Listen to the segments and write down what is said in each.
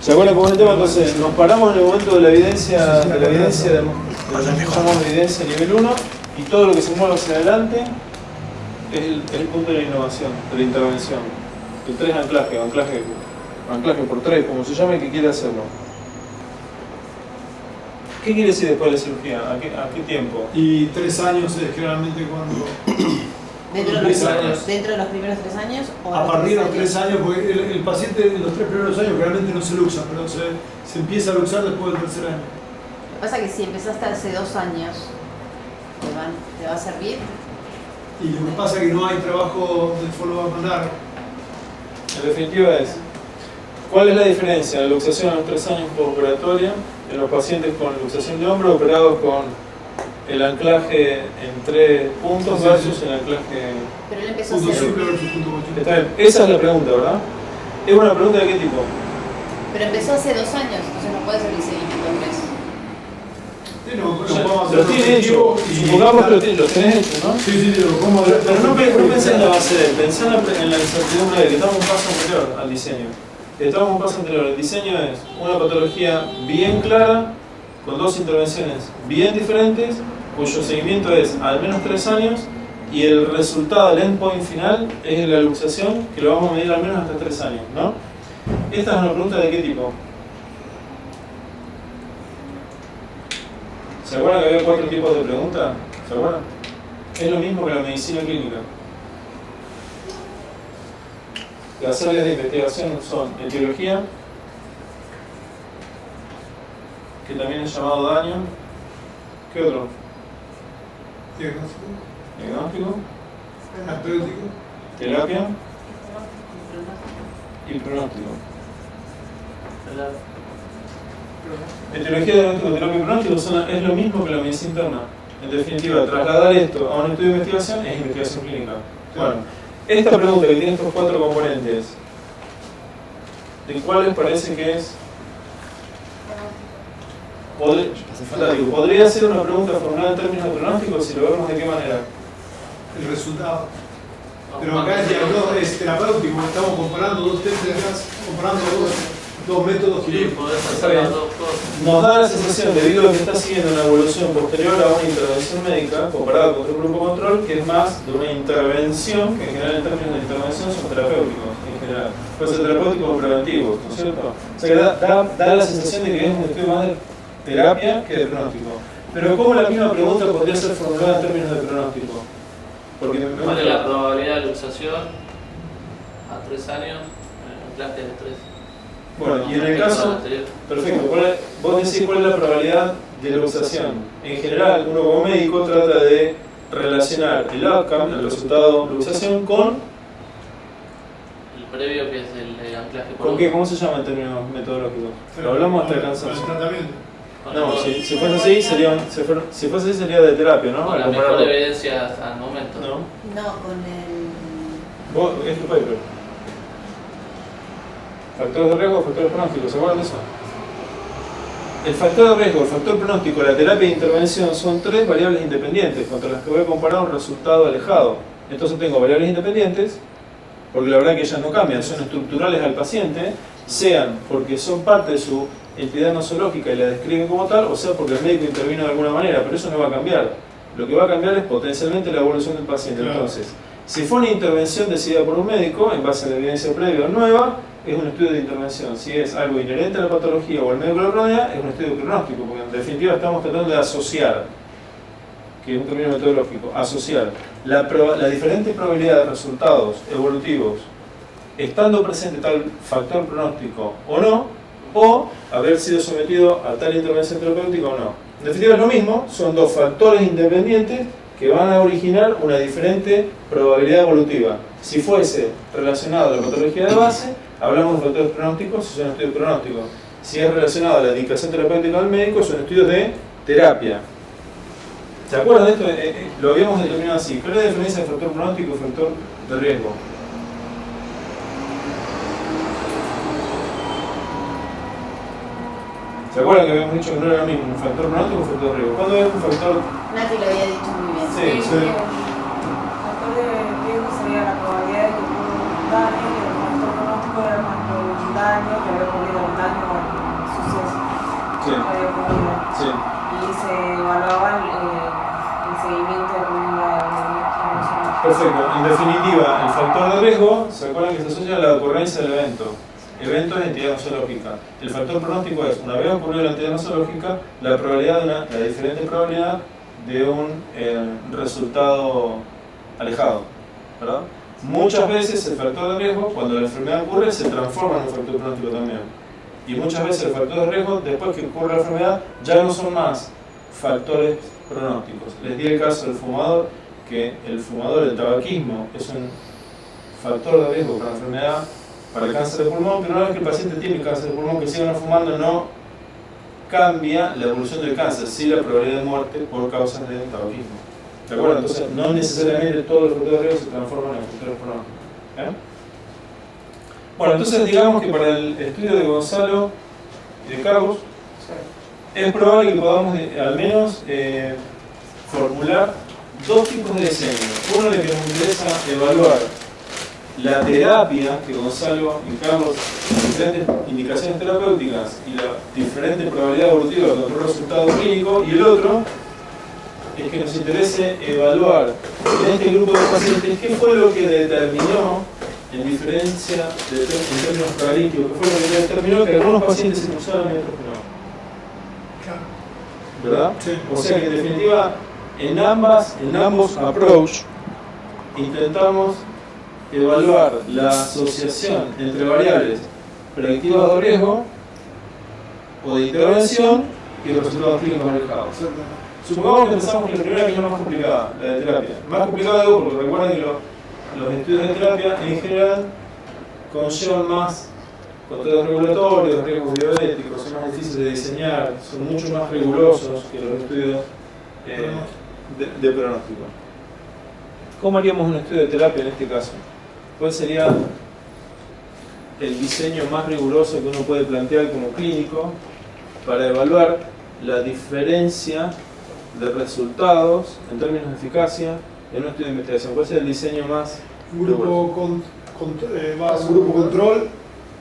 ¿Se acuerdan cómo es el tema? Entonces, nos paramos en el momento de la evidencia, de lo que llamamos evidencia nivel 1, y todo lo que se mueve hacia adelante es el punto de la innovación, de la intervención. El 3 anclaje por 3, como se llame, que quiere hacerlo. ¿Qué quiere decir después de la cirugía? ¿A qué tiempo? Y 3 años es generalmente cuando... ¿Dentro de los primeros 3 años? O a partir de los 3 años, porque el paciente en los 3 primeros años realmente no se luxa, pero se empieza a luxar después del 3er año. Lo que pasa es que si empezaste hace 2 años, ¿te va a servir? Y lo que pasa es que no hay trabajo de follow-up largo. En definitiva es, ¿cuál es la diferencia de la luxación a los 3 años postoperatoria en los pacientes con luxación de hombro operados con el anclaje en 3 puntos versus el anclaje... Pero él empezó a Punto hacer... simple versus punto cochino. Está bien, esa es la pregunta, ¿verdad? ¿Es una pregunta de qué tipo? Pero empezó hace 2 años, entonces no puede ser el seguimiento en 3. Sí, no, lo tiene hecho, supongamos que lo tenés hecho, ¿no? Sí, lo podemos hacer. Pero no pensé en la base de, pensé en la incertidumbre de que estamos un paso anterior al diseño. Estamos un paso anterior. El diseño es una patología bien clara, con 2 intervenciones bien diferentes, cuyo seguimiento es al menos 3 años, y el resultado, el endpoint final, es la luxación, que lo vamos a medir al menos hasta 3 años, ¿no? Esta es una pregunta de qué tipo. ¿Se acuerdan que había 4 tipos de preguntas? ¿Se acuerdan? Es lo mismo que la medicina clínica. Las áreas de investigación son etiología, que también es llamado daño. ¿Qué otro? Diagnóstico, Terapéutico, terapia y pronóstico. Etiología, diagnóstico, terapia y pronóstico es lo mismo que la medicina interna. En definitiva, trasladar esto a un estudio de investigación es investigación clínica. Bueno, esta pregunta que tiene estos 4 componentes, ¿de cuál les parece que es? Podría ser una pregunta formulada en términos de pronóstico si lo vemos de qué manera. el resultado. Pero acá es terapéutico, estamos comparando 2 técnicas, comparando dos métodos quirúrgicos. Está bien. Nos da la sensación, debido a que está siguiendo una evolución posterior a una intervención médica, comparada con otro grupo control, que es más de una intervención, que en general en términos de intervención son terapéuticos, en general. Puede ser terapéuticos o preventivos, ¿no es cierto? O sea que da la sensación de que es un estudio más de terapia que de pronóstico. Pero ¿cómo la misma pregunta podría ser formulada en términos de pronóstico? Porque ¿Cuál es la probabilidad de luxación a 3 años en anclaje de 3? Bueno, y en el caso, perfecto, vos decís cuál es la probabilidad de luxación. En general, uno como médico trata de relacionar el outcome, el resultado de luxación, con... El previo, que es el anclaje por ¿Con qué? ¿Cómo se llama en términos metodológicos? Lo hablamos hasta el cansancio. El tratamiento. No, si fuese así, sería de terapia, ¿no? Con la mejor evidencia hasta el momento. No, No, con el... vos, es tu paper. Factores de riesgo, factores pronósticos, ¿se acuerdan de eso? El factor de riesgo, el factor pronóstico, la terapia de intervención son 3 variables independientes contra las que voy a comparar un resultado alejado. Entonces tengo variables independientes, porque la verdad que ellas no cambian, son estructurales al paciente, sean porque son parte de su entidad nosológica y la describen como tal, o sea porque el médico intervino de alguna manera, pero eso no va a cambiar. Lo que va a cambiar es potencialmente la evolución del paciente. Claro. Entonces, si fue una intervención decidida por un médico, en base a la evidencia previa o nueva, es un estudio de intervención. Si es algo inherente a la patología o al médico que lo rodea, es un estudio pronóstico, porque en definitiva estamos tratando de asociar, que es un término metodológico, asociar la diferente probabilidad de resultados evolutivos estando presente tal factor pronóstico o no, o haber sido sometido a tal intervención terapéutica o no. En definitiva es lo mismo, son 2 factores independientes que van a originar una diferente probabilidad evolutiva. Si fuese relacionado a la patología de base, hablamos de factores pronósticos, son estudios pronósticos. Si es relacionado a la indicación terapéutica del médico, son estudios de terapia. ¿Se acuerdan de esto? Lo habíamos determinado así. ¿Cuál es la diferencia de factor pronóstico y factor de riesgo? ¿Se acuerdan que habíamos dicho que no era lo mismo un factor pronóstico y un factor de riesgo? ¿Cuándo es un factor? Nati lo había dicho muy bien. Sí. El factor de riesgo sería la probabilidad de que ocurra un daño, y el factor pronóstico era cuando un daño que había ocurrido un daño Perfecto. En definitiva, el factor de riesgo, ¿se acuerdan que se asocia a la ocurrencia del evento? Evento es entidad nosológica. El factor pronóstico es, una vez ocurrido la entidad nosológica, la probabilidad la diferente probabilidad de un resultado alejado, ¿verdad? Muchas veces el factor de riesgo, cuando la enfermedad ocurre, se transforma en un factor pronóstico también. Y muchas veces el factor de riesgo, después que ocurre la enfermedad, ya no son más factores pronósticos. Les di el caso del fumador, que el fumador, el tabaquismo, es un factor de riesgo para la enfermedad, para el cáncer de pulmón, pero una vez que el paciente tiene cáncer de pulmón, que siga no fumando, no cambia la evolución del cáncer, sí la probabilidad de muerte por causas de tabaquismo. ¿De acuerdo? Entonces, no necesariamente todos los factores de riesgo se transforman en factores pronósticos. Bueno, entonces digamos que para el estudio de Gonzalo y de Carlos, es probable que podamos al menos formular dos tipos de diseño. Uno de que nos interesa evaluar la terapia que Gonzalo y Carlos, las diferentes indicaciones terapéuticas y la diferente probabilidad evolutiva de otro resultado clínico, y el otro es que nos interese evaluar en este grupo de pacientes qué fue lo que determinó, en diferencia en términos probabilísticos, qué fue lo que determinó que algunos pacientes se cruzaron y otros no. ¿Verdad? Sí. O sea que en definitiva, en ambos approach intentamos evaluar la asociación entre variables predictivas de riesgo o de intervención y los resultados clínicos alejados. Supongamos que empezamos con la primera, que es la más complicada, la de terapia. Más complicada digo porque recuerden que los estudios de terapia en general conllevan más controles regulatorios, riesgos bioéticos, son más difíciles de diseñar, son mucho más rigurosos que los estudios de pronóstico. ¿Cómo haríamos un estudio de terapia en este caso? ¿Cuál sería el diseño más riguroso que uno puede plantear como clínico para evaluar la diferencia de resultados en términos de eficacia en un estudio de investigación? ¿Cuál sería el diseño más Grupo, un grupo control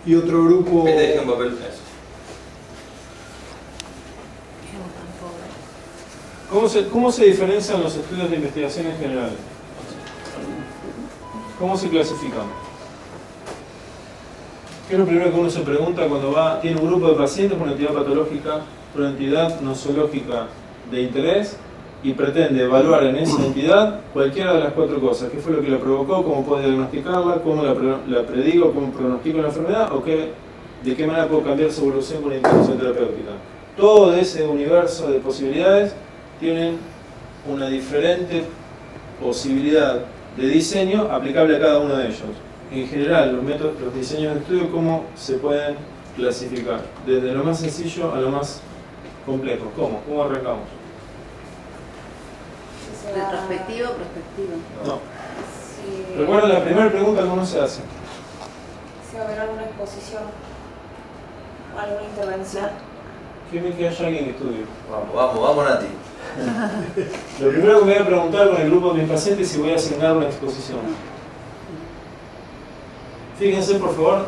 y otro grupo... Te deja en papel eso. ¿Cómo se diferencian los estudios de investigación en general? ¿Cómo se clasifican? ¿Qué es lo primero que uno se pregunta cuando tiene un grupo de pacientes con una entidad patológica, una entidad nosológica de interés y pretende evaluar en esa entidad cualquiera de las cuatro cosas? ¿Qué fue lo que la provocó? ¿Cómo puedo diagnosticarla? ¿Cómo la predigo? ¿Cómo pronostico la enfermedad? ¿O de qué manera puedo cambiar su evolución con una intervención terapéutica? Todo ese universo de posibilidades tienen una diferente posibilidad de diseño aplicable a cada uno de ellos. En general, los diseños de estudio, ¿cómo se pueden clasificar? Desde lo más sencillo a lo más complejo. ¿Cómo arrancamos? ¿Retrospectivo o prospectivo? No. Si, Recuerda la primera pregunta que uno se hace. si va a haber alguna exposición o alguna intervención. ¿Qué me queda ya alguien que estudie? Vamos, Nati. Lo primero que me voy a preguntar con el grupo de mis pacientes es si voy a asignar una exposición. Fíjense por favor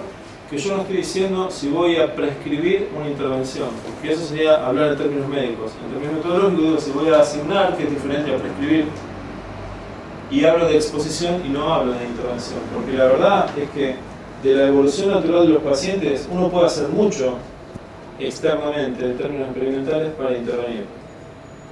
que yo no estoy diciendo si voy a prescribir una intervención, porque eso sería hablar en términos médicos. En términos metodológicos digo si voy a asignar, que es diferente a prescribir, y hablo de exposición y no hablo de intervención, porque la verdad es que de la evolución natural de los pacientes uno puede hacer mucho externamente en términos experimentales para intervenir.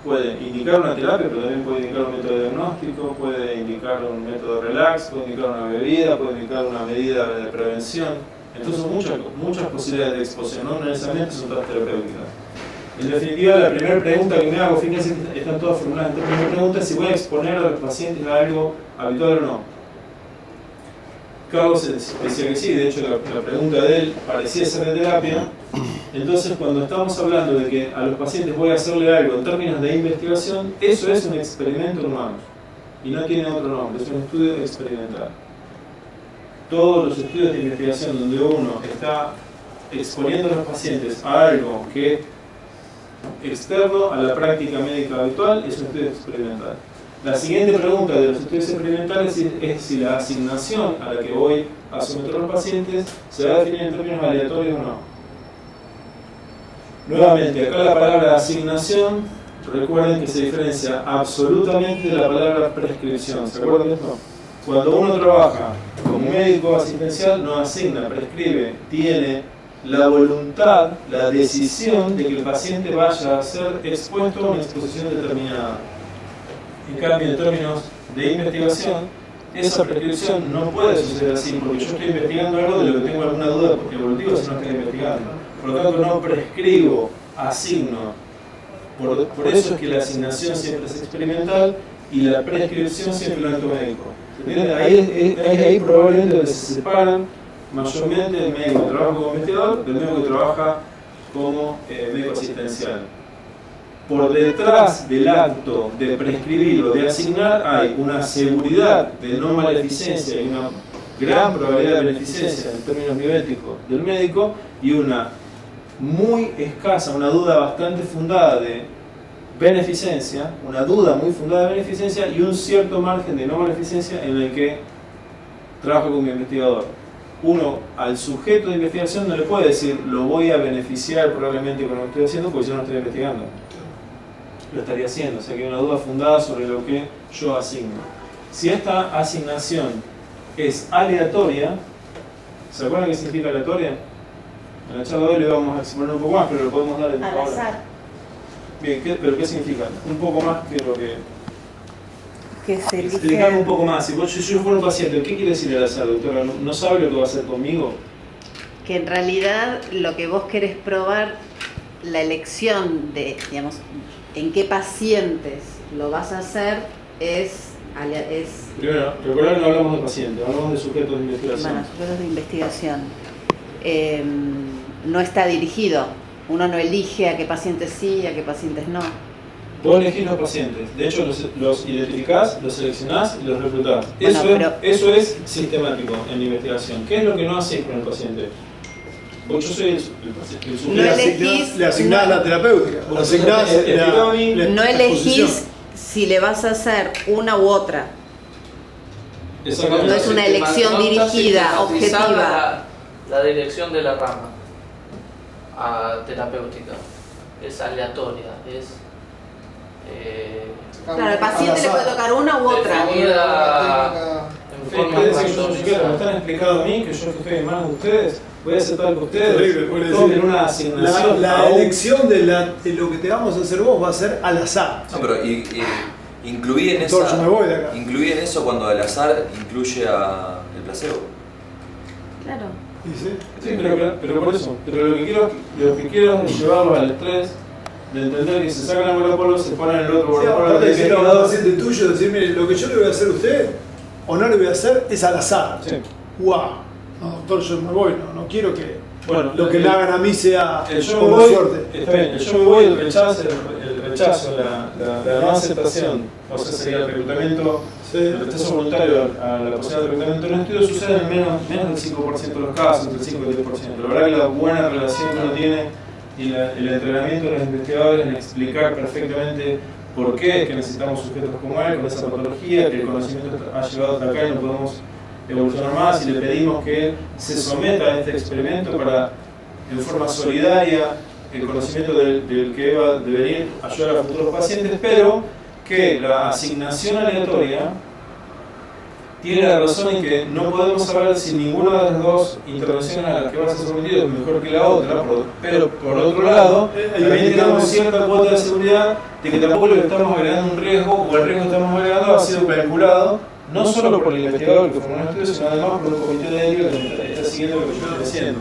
Puede indicar una terapia, pero también puede indicar un método diagnóstico, puede indicar un método de relax, puede indicar una bebida, puede indicar una medida de prevención. Entonces son muchas posibilidades de exposición, no necesariamente son todas terapéuticas. En definitiva, la primera pregunta que me hago, fíjense que están todas formuladas en términos de preguntas, es si voy a exponer a los pacientes a algo habitual o no. Carlos decía que sí, de hecho la pregunta de él parecía ser de terapia. Entonces, cuando estamos hablando de que a los pacientes voy a hacerle algo en términos de investigación, eso es un experimento en humanos y no tiene otro nombre, es un estudio experimental. Todos los estudios de investigación donde uno está exponiendo a los pacientes a algo que es externo a la práctica médica habitual es un estudio experimental. La siguiente pregunta de los estudios experimentales es si la asignación a la que voy a someter a los pacientes se va a definir en términos aleatorios o no. Nuevamente, acá la palabra asignación, recuerden que se diferencia absolutamente de la palabra prescripción. ¿Se acuerdan de esto? Cuando uno trabaja como médico asistencial, no asigna, prescribe, tiene la voluntad, la decisión de que el paciente vaya a ser expuesto a una exposición determinada. En cambio, en términos de investigación, esa prescripción no puede suceder así, porque yo estoy investigando algo de lo que tengo alguna duda evolutiva si no estoy investigando. Por lo tanto, no prescribo, asigno. Por eso es que la asignación siempre es experimental y la prescripción siempre es en el acto médico. Ahí probablemente donde se separan mayormente el médico que trabaja como investigador del médico que trabaja como médico asistencial. Por detrás del acto de prescribir o de asignar hay una seguridad de no maleficencia y una gran probabilidad de beneficencia en términos bioéticos del médico y una muy escasa, una duda bastante fundada de beneficencia, una duda muy fundada de beneficencia y un cierto margen de no maleficencia en el que trabaja como investigador. Uno al sujeto de investigación no le puede decir lo voy a beneficiar probablemente con lo que estoy haciendo porque yo no estoy investigando. Lo estaría haciendo, o sea que hay una duda fundada sobre lo que yo asigno. Si esta asignación es aleatoria, ¿se acuerdan qué significa aleatoria? En la charla de hoy le vamos a exponer un poco más, pero lo podemos dar en Al ahora. azar. Bien, ¿pero qué significa? Un poco más que lo que... Que se elige. Explicame un poco más. Si yo fuera un paciente, ¿qué quiere decir al azar, doctora? ¿No sabe lo que va a hacer conmigo? Que en realidad lo que vos querés probar, la elección de, digamos, en qué pacientes lo vas a hacer es Primero, recordar que no hablamos de pacientes, hablamos de sujetos de investigación. bueno, sujetos de investigación. No está dirigido. Uno no elige a qué pacientes sí y a qué pacientes no. Vos elegís los pacientes, de hecho los identificás, los seleccionás y los reclutás. Bueno, Eso es sistemático en la investigación. ¿Qué es lo que no hacés con el paciente? Yo soy el sujeto. No elegís- Le asignás la terapéutica. Le asignás No la elegís exposición. si le vas a hacer una u otra. Exactamente. No es una elección No está dirigida, sistematizada objetiva. La dirección de la rama terapéutica es aleatoria, es Claro, al paciente le puede tocar una u otra. definida en forma ¿Qué decir? Yo randómica. me están explicando a mí que yo que estoy en manos de ustedes, voy a aceptar que ustedes Terrible, puede tomen decir, una asignación. La a un- elección de lo que te vamos a hacer vos va a ser al azar. No, pero incluí en Doctor, yo me voy de acá. incluí en eso cuando el azar incluye a el placebo. Claro. ¿Dice? Sí, pero por eso. Pero lo que quiero es llevarlos al estrés de entender que se sacan la guardapolvo, se ponen el otro Sí, guardapolvo aparte de de decirle a un investigador. paciente tuyo, decir, mire, lo que yo le voy a hacer a usted o no le voy a hacer es al azar. Sí. ¡Wow! No, doctor, yo me voy, no quiero que Bueno, lo que me hagan a mí sea el yo me por voy, suerte. está bien, el yo me voy, el rechazo, la no aceptación, o sea, sería el reclutamiento, Sí. el rechazo voluntario a la posibilidad de reclutamiento en un estudio sucede en menos del 5% de los casos, entre el 5 y el 10%. La verdad que la buena relación que uno tiene y el entrenamiento de los investigadores en explicar perfectamente por qué es que necesitamos sujetos como él, con esa patología, que el conocimiento ha llegado hasta acá y no podemos evolucionar más y le pedimos que se someta a este experimento para, en forma solidaria, el conocimiento del que va a devenir ayudar a futuros pacientes, pero que la asignación aleatoria tiene la razón en que no podemos saber si ninguna de las dos intervenciones a las que vas a ser sometido es mejor que la otra, pero por otro lado, también tenemos cierta cuota de seguridad de que tampoco le estamos agregando un riesgo o el riesgo que estamos agregando ha sido calculado no solo por el investigador que formó el estudio, sino además por un comité de ética que está siguiendo lo que yo estoy haciendo.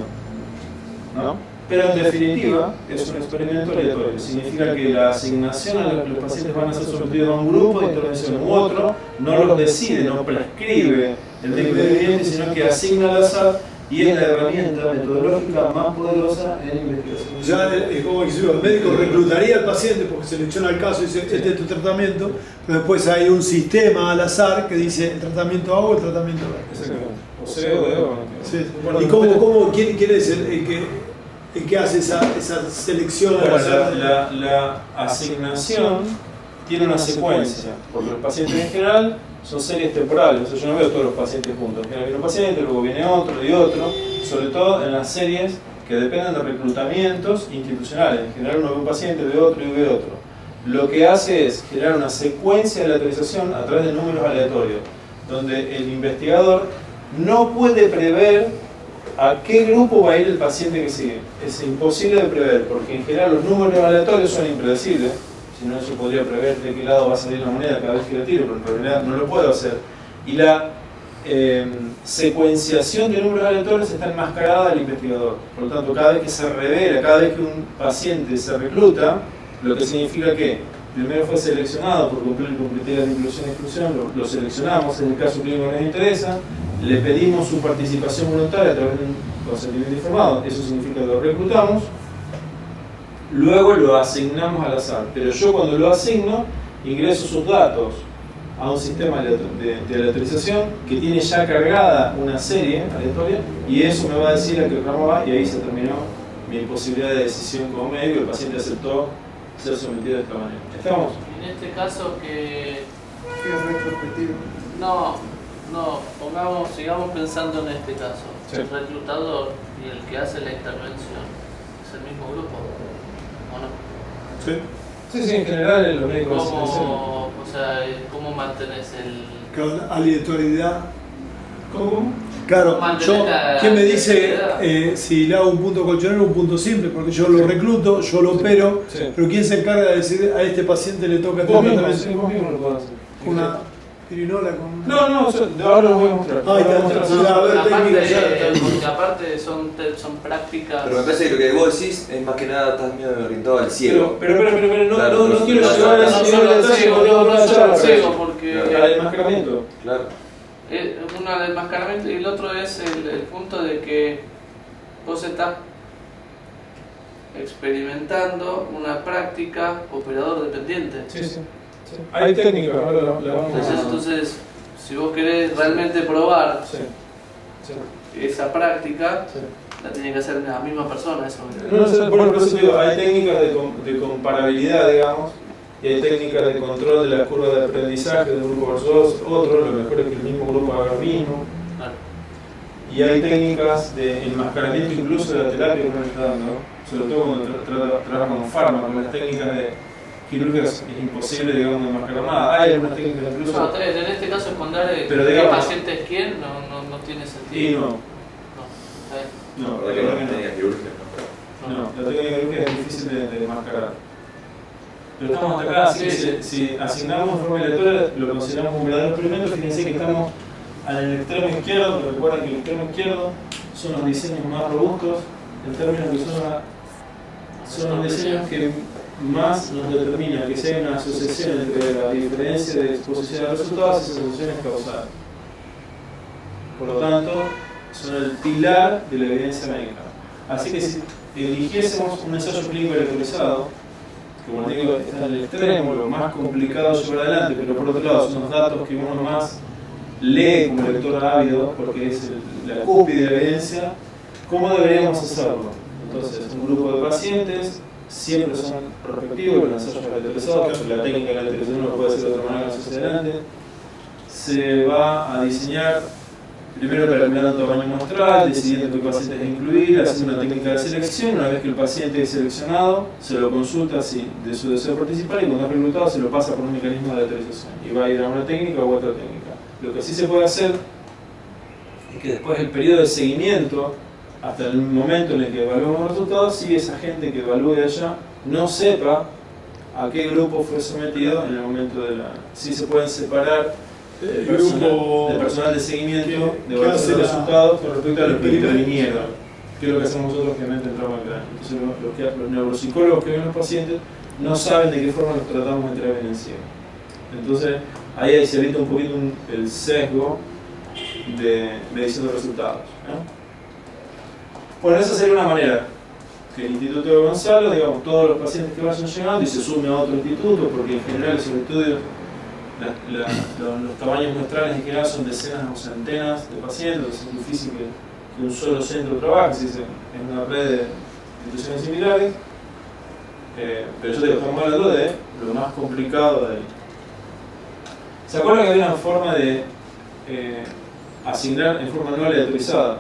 ¿No? Pero en definitiva es un experimento aleatorio. Significa que la asignación a la que los pacientes van a ser sometidos a un grupo de intervención u otro no los decide, no prescribe el médico independiente, sino que asigna al azar y es la herramienta metodológica más poderosa en investigación. Ya es como que el médico reclutaría al paciente porque selecciona el caso y dice, este es tu tratamiento, pero después hay un sistema al azar que dice el tratamiento A o el tratamiento B. Exactamente. O C o D o no. Sí. Bueno, ¿Y quién es el que hace esa selección al Bueno, azar? la asignación tiene una secuencia, porque los pacientes en general son series temporales, o sea, yo no veo todos los pacientes juntos. En general viene un paciente, luego viene otro y otro, sobre todo en las series que dependen de reclutamientos institucionales. En general uno ve un paciente, ve otro y ve otro. Lo que hace es generar una secuencia de aleatorización a través de números aleatorios. donde el investigador no puede prever a qué grupo va a ir el paciente que sigue. Es imposible de prever, porque en general los números aleatorios son impredecibles. Si no, yo podría prever de qué lado va a salir la moneda cada vez que la tiro, pero en realidad no lo puedo hacer. Y la secuenciación de números aleatorios está enmascarada al investigador. Por lo tanto, cada vez que se revela, cada vez que un paciente se recluta, lo que significa que primero fue seleccionado por cumplir con criterios de inclusión y exclusión, lo seleccionamos, en el caso clínico nos interesa, le pedimos su participación voluntaria a través de un consentimiento informado, eso significa que lo reclutamos, luego lo asignamos al azar, pero yo cuando lo asigno ingreso sus datos a un sistema de aleatorización que tiene ya cargada una serie aleatoria y eso me va a decir a qué ramo va y ahí se terminó mi posibilidad de decisión como médico, el paciente aceptó ser sometido de esta manera. ¿Estamos? En este caso que... Es retrospectivo. No, sigamos pensando en este caso. Sí. El reclutador y el que hace la intervención es el mismo grupo, ¿o no? Sí. Sí, en general los médicos ¿Cómo mantenés el...? Con aleatoriedad. ¿Cómo? Claro, Mantener la ¿quién me dice aleatoriedad? si le hago un punto colchonero o un punto simple? Porque yo lo recluto, yo lo opero, Sí. pero ¿quién se encarga de decir a este paciente le toca Vos mismo, tratamiento? sí, vos mismo lo podés hacer. Una pirinola con... No, ahora lo voy a mostrar. Ahí está, Ahora voy a mostrar. a ver, técnica, ya está. Porque aparte son prácticas... Pero me parece que lo que vos decís es más que nada estás medio orientado al ciego. Pero no, Claro, no quiero no, llevar a no, ese no, nivel de detalle, porque no va a llevar a ciego, porque... al enmascaramiento. Claro. Uno del enmascaramiento y el otro es el punto de que vos estás experimentando una práctica operador dependiente. Sí. Hay técnicas, ahora la vamos a... Entonces, si vos querés realmente probar Sí. esa práctica, la tiene que hacer la misma persona. Eso. Bueno, por eso digo, hay técnicas de comparabilidad, digamos, y hay técnicas de control de la curva de aprendizaje de un grupo versus otro, lo mejor es que el mismo grupo haga lo mismo. Claro. Y hay técnicas de enmascaramiento incluso de la terapia que uno está dando, ¿no? Sobre todo cuando trabaja con fármacos, las técnicas de quirúrgicas es imposible, digamos, de enmascarar nada. Hay algunas técnicas incluso... No, en este caso esconder Pero qué digamos- paciente es quién no tiene sentido. Y no, Está bien. no, La verdad que no tenía quirúrgica, ¿no? No, la técnica quirúrgica es difícil de enmascarar. Pero estamos acá, así que si asignamos forma aleatoria, lo consideramos un verdadero experimento. Fíjense que estamos en el extremo izquierdo, pero recuerden que el extremo izquierdo son los diseños más robustos, en términos que son los diseños que más nos determinan que si hay una asociación entre la diferencia de exposición a resultados y asociaciones causales. Por lo tanto, son el pilar de la evidencia médica. Así que si eligiésemos un ensayo clínico aleatorizado, que como digo está en el extremo, lo más complicado de llevar adelante, pero por otro lado son los datos que uno más lee como lector ávido, porque es la cúspide de la evidencia, ¿cómo deberíamos hacerlo? Entonces, un grupo de pacientes siempre son prospectivos, los ensayos aleatorizados, la técnica de la aleatorización no puede ser de otra manera más adelante. Se va a diseñar primero determinando un tamaño muestral, decidiendo qué pacientes incluir, haciendo una técnica de selección. Una vez que el paciente es seleccionado, se lo consulta si de su deseo participar y cuando es reclutado se lo pasa por un mecanismo de aleatorización y va a ir a una técnica u otra técnica. Lo que sí se puede hacer es que después del periodo de seguimiento, hasta el momento en el que evaluamos los resultados, si esa gente que evalúe allá no sepa a qué grupo fue sometido en el momento de la... Sí se pueden separar El grupo de personal de seguimiento de que evaluación hace de la- resultados con respecto a los que el primer- intervinieron, que es lo que hacemos nosotros que mente entramos en cráneo. Entonces los neuropsicólogos que ven los pacientes no saben de qué forma los tratamos de terapia intensiva. Entonces ahí se evita un poquito el sesgo de medición de resultados, ¿no? Bueno, esa sería una manera. Que el Instituto de Gonzalo, digamos, todos los pacientes que vayan llegando y se sume a otro instituto, porque en general esos estudios, los tamaños muestrales en general son decenas o centenas de pacientes, entonces es difícil que un solo centro trabaje, si es una red de instituciones similares. Pero yo te digo, estamos hablando de lo más complicado de ahí. ¿Se acuerdan que había una forma de asignar en forma no aleatorizada?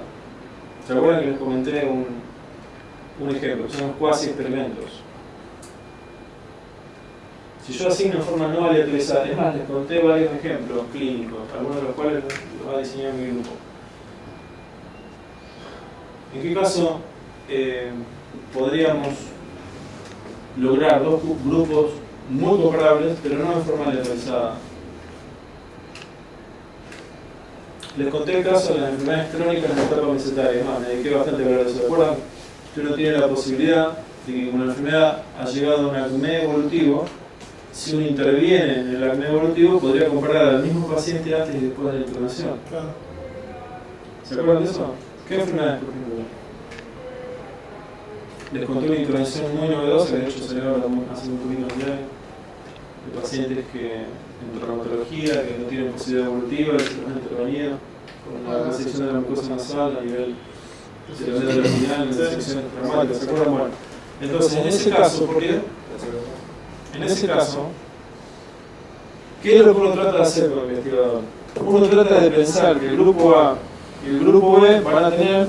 ¿Se acuerdan que les comenté un ejemplo? Son los cuasi experimentos. Si yo asigno en forma no aleatorizada, es más, les conté varios ejemplos clínicos, algunos de los cuales los ha diseñado mi grupo. ¿En qué caso podríamos lograr dos grupos muy comparables, pero no en forma aleatorizada? Les conté el caso de las enfermedades crónicas en la etapa mesetaria. Además, me dediqué bastante a hablar de eso. ¿Se acuerdan? Que uno tiene la posibilidad de que como la enfermedad ha llegado a un acné evolutivo, si uno interviene en el acné evolutivo, podría comparar al mismo paciente antes y después de la intervención. Claro. ¿Se acuerdan de eso? ¿Qué enfermedades, por ejemplo? Les conté una intervención muy novedosa, que de hecho salió ahora hace un poquito de pacientes que en traumatología, que no tienen posibilidad evolutiva, y se los han intervenido con la resección de la mucosa nasal a nivel de la médula abdominal, en secciones traumáticas. ¿Se acuerdan? Bueno, entonces en ese caso, ¿por qué? En ese caso, ¿qué es lo que uno trata de hacer como investigador? Uno trata de pensar que el grupo A y el grupo B van a tener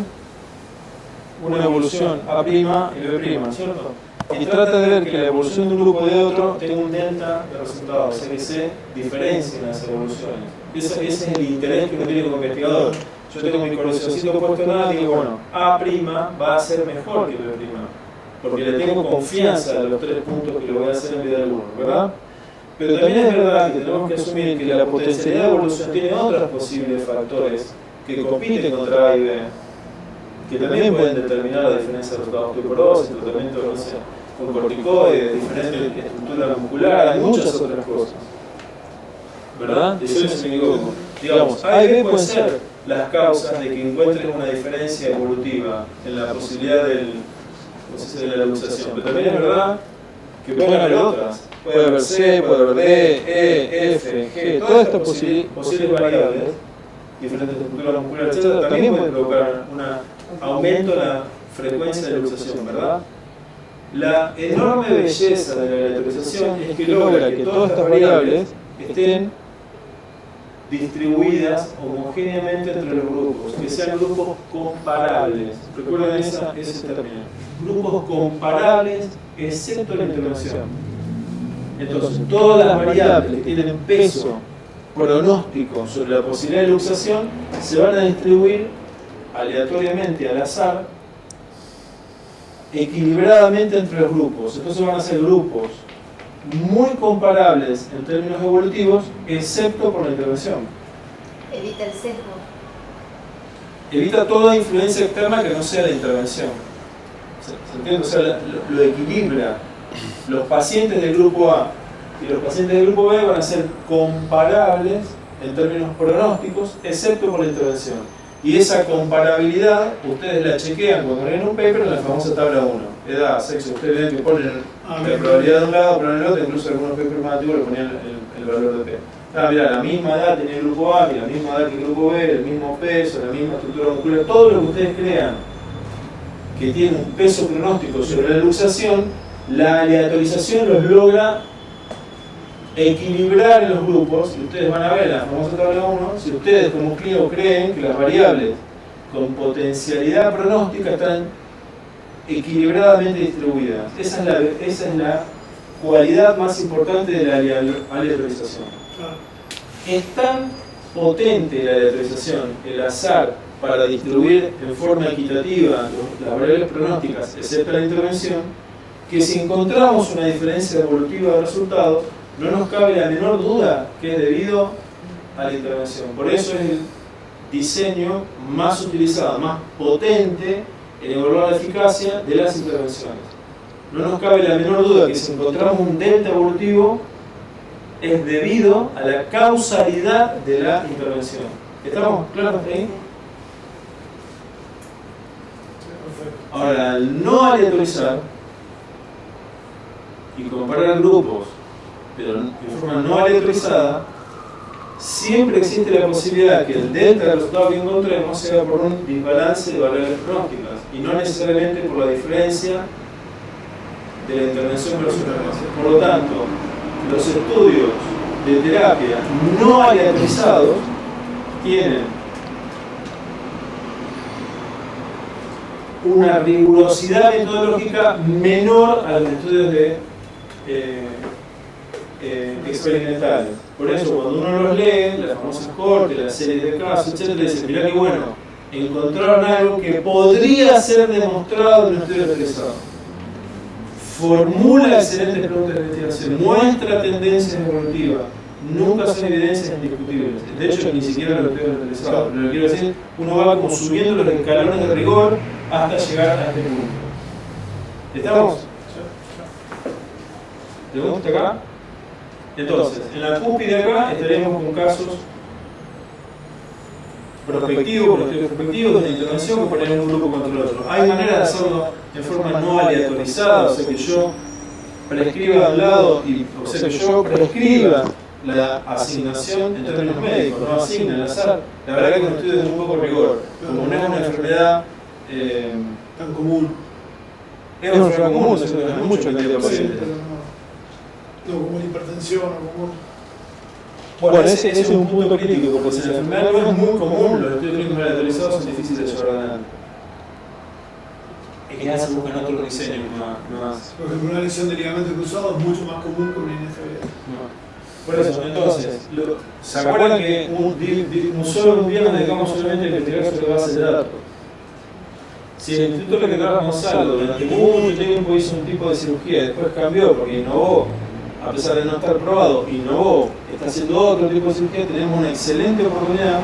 una evolución A' y B', ¿cierto? Y trata de ver que la evolución de un grupo y de otro tenga un delta de resultados, o sea que se diferencien las evoluciones. Ese es el interés que uno tiene como investigador. Yo tengo mi corazoncito puesto en nada y digo, bueno, A' va a ser mejor que B', porque le tengo confianza a los 3 puntos que lo voy a hacer en vez de alguno, ¿verdad? Pero también es verdad que tenemos que asumir que la potencialidad de evolución tiene otros posibles factores que compiten contra A y B, que también pueden determinar la diferencia de resultados osteoporosis, el tratamiento, no sé, con corticoides, diferente estructura muscular, hay muchas otras cosas, ¿verdad? Eso es mi grupo. Digamos, A y B pueden ser las causas de que encuentren una diferencia evolutiva en la posibilidad del proceso de la luxación, pero también es verdad que pueden haber otras. Puede haber C, puede haber D, E, F, G, todas estas posibles variables, diferentes estructuras musculares, etc., también pueden provocar un aumento en la frecuencia de luxación, ¿verdad? La enorme belleza de la aleatorización es que logra que todas estas variables estén distribuidas homogéneamente entre los grupos, que sean grupos comparables. Recuerden ese término. Grupos comparables excepto la intervención. Entonces, todas las variables que tienen peso pronóstico sobre la posibilidad de luxación se van a distribuir aleatoriamente al azar, equilibradamente entre los grupos. Entonces van a ser grupos muy comparables en términos evolutivos, excepto por la intervención. Evita el sesgo. Evita toda influencia externa que no sea la intervención. ¿Se entiende? O sea, lo equilibra. Los pacientes del grupo A y los pacientes del grupo B van a ser comparables en términos pronósticos, excepto por la intervención. Y esa comparabilidad, ustedes la chequean cuando leen un paper en la famosa tabla 1. Edad, sexo, ustedes ven que ponen la probabilidad de un lado, pero en el otro, incluso algunos papers más antiguos le ponían el valor de P. Mirá, la misma edad tiene el grupo A, la misma edad que el grupo B, el mismo peso, la misma estructura muscular, todo lo que ustedes crean que tiene un peso pronóstico sobre la luxación, la aleatorización los logra equilibrar en los grupos, y ustedes van a ver en la famosa tabla 1, si ustedes como clínico creen que las variables con potencialidad pronóstica están equilibradamente distribuidas. Esa es la cualidad más importante de la aleatorización. Es tan potente la aleatorización, el azar, para distribuir en forma equitativa las variables pronósticas, excepto la intervención, que si encontramos una diferencia evolutiva de resultados, no nos cabe la menor duda que es debido a la intervención. Por eso es el diseño más utilizado, más potente en evaluar la eficacia de las intervenciones. No nos cabe la menor duda que si encontramos un delta evolutivo es debido a la causalidad de la intervención. ¿Estamos claros ahí? Ahora, al no aleatorizar y comparar grupos, pero en forma no aleatorizada, siempre existe la posibilidad que el delta del resultado que encontremos sea por un desbalance de variables pronósticas y no necesariamente por la diferencia de la intervención versus la intervención. Por lo tanto, los estudios de terapia no aleatorizados tienen una rigurosidad metodológica menor a los estudios de experimentales. Por eso, cuando uno los lee, las famosas cortes, las series de casos, etc., dicen, mirá que bueno, encontraron algo que podría ser demostrado en un estudio realizado. Formula excelentes preguntas de investigación, muestra tendencias evolutivas, nunca son evidencias indiscutibles. De hecho, ni siquiera los estudios realizados. Pero lo que quiero decir, uno va como subiendo los escalones de rigor hasta llegar a este punto. ¿Estamos? ¿Le gusta acá? Entonces, en la cúspide acá estaremos con casos prospectivos, con estudios prospectivos de intervención que ponen un grupo contra el otro. Hay manera de hacerlo en forma no aleatorizada, o sea que yo prescriba a un lado, o sea que yo prescriba la asignación en términos médicos, no asigne al azar. La verdad que es un estudio de un poco rigor, como no es una enfermedad tan común. es una enfermedad común, se da mucho en cantidad de pacientes. No como la hipertensión o como... Bueno, ese es un punto crítico, porque si la enfermedad no es muy común, los estudios clínicos aleatorizados son difíciles de llevar adelante. Es que ya se buscan otros diseños más. Por ejemplo, una lesión de ligamento cruzado es mucho más común que una inestabilidad. Por eso, entonces, ¿se acuerdan que un viernes dedicamos solamente a investigar sobre bases de datos? Si el Instituto Electoral Gonzalo durante mucho tiempo hizo un tipo de cirugía y después cambió porque innovó, a pesar de no estar probado, innovó, está haciendo otro tipo de cirugía, tenemos una excelente oportunidad.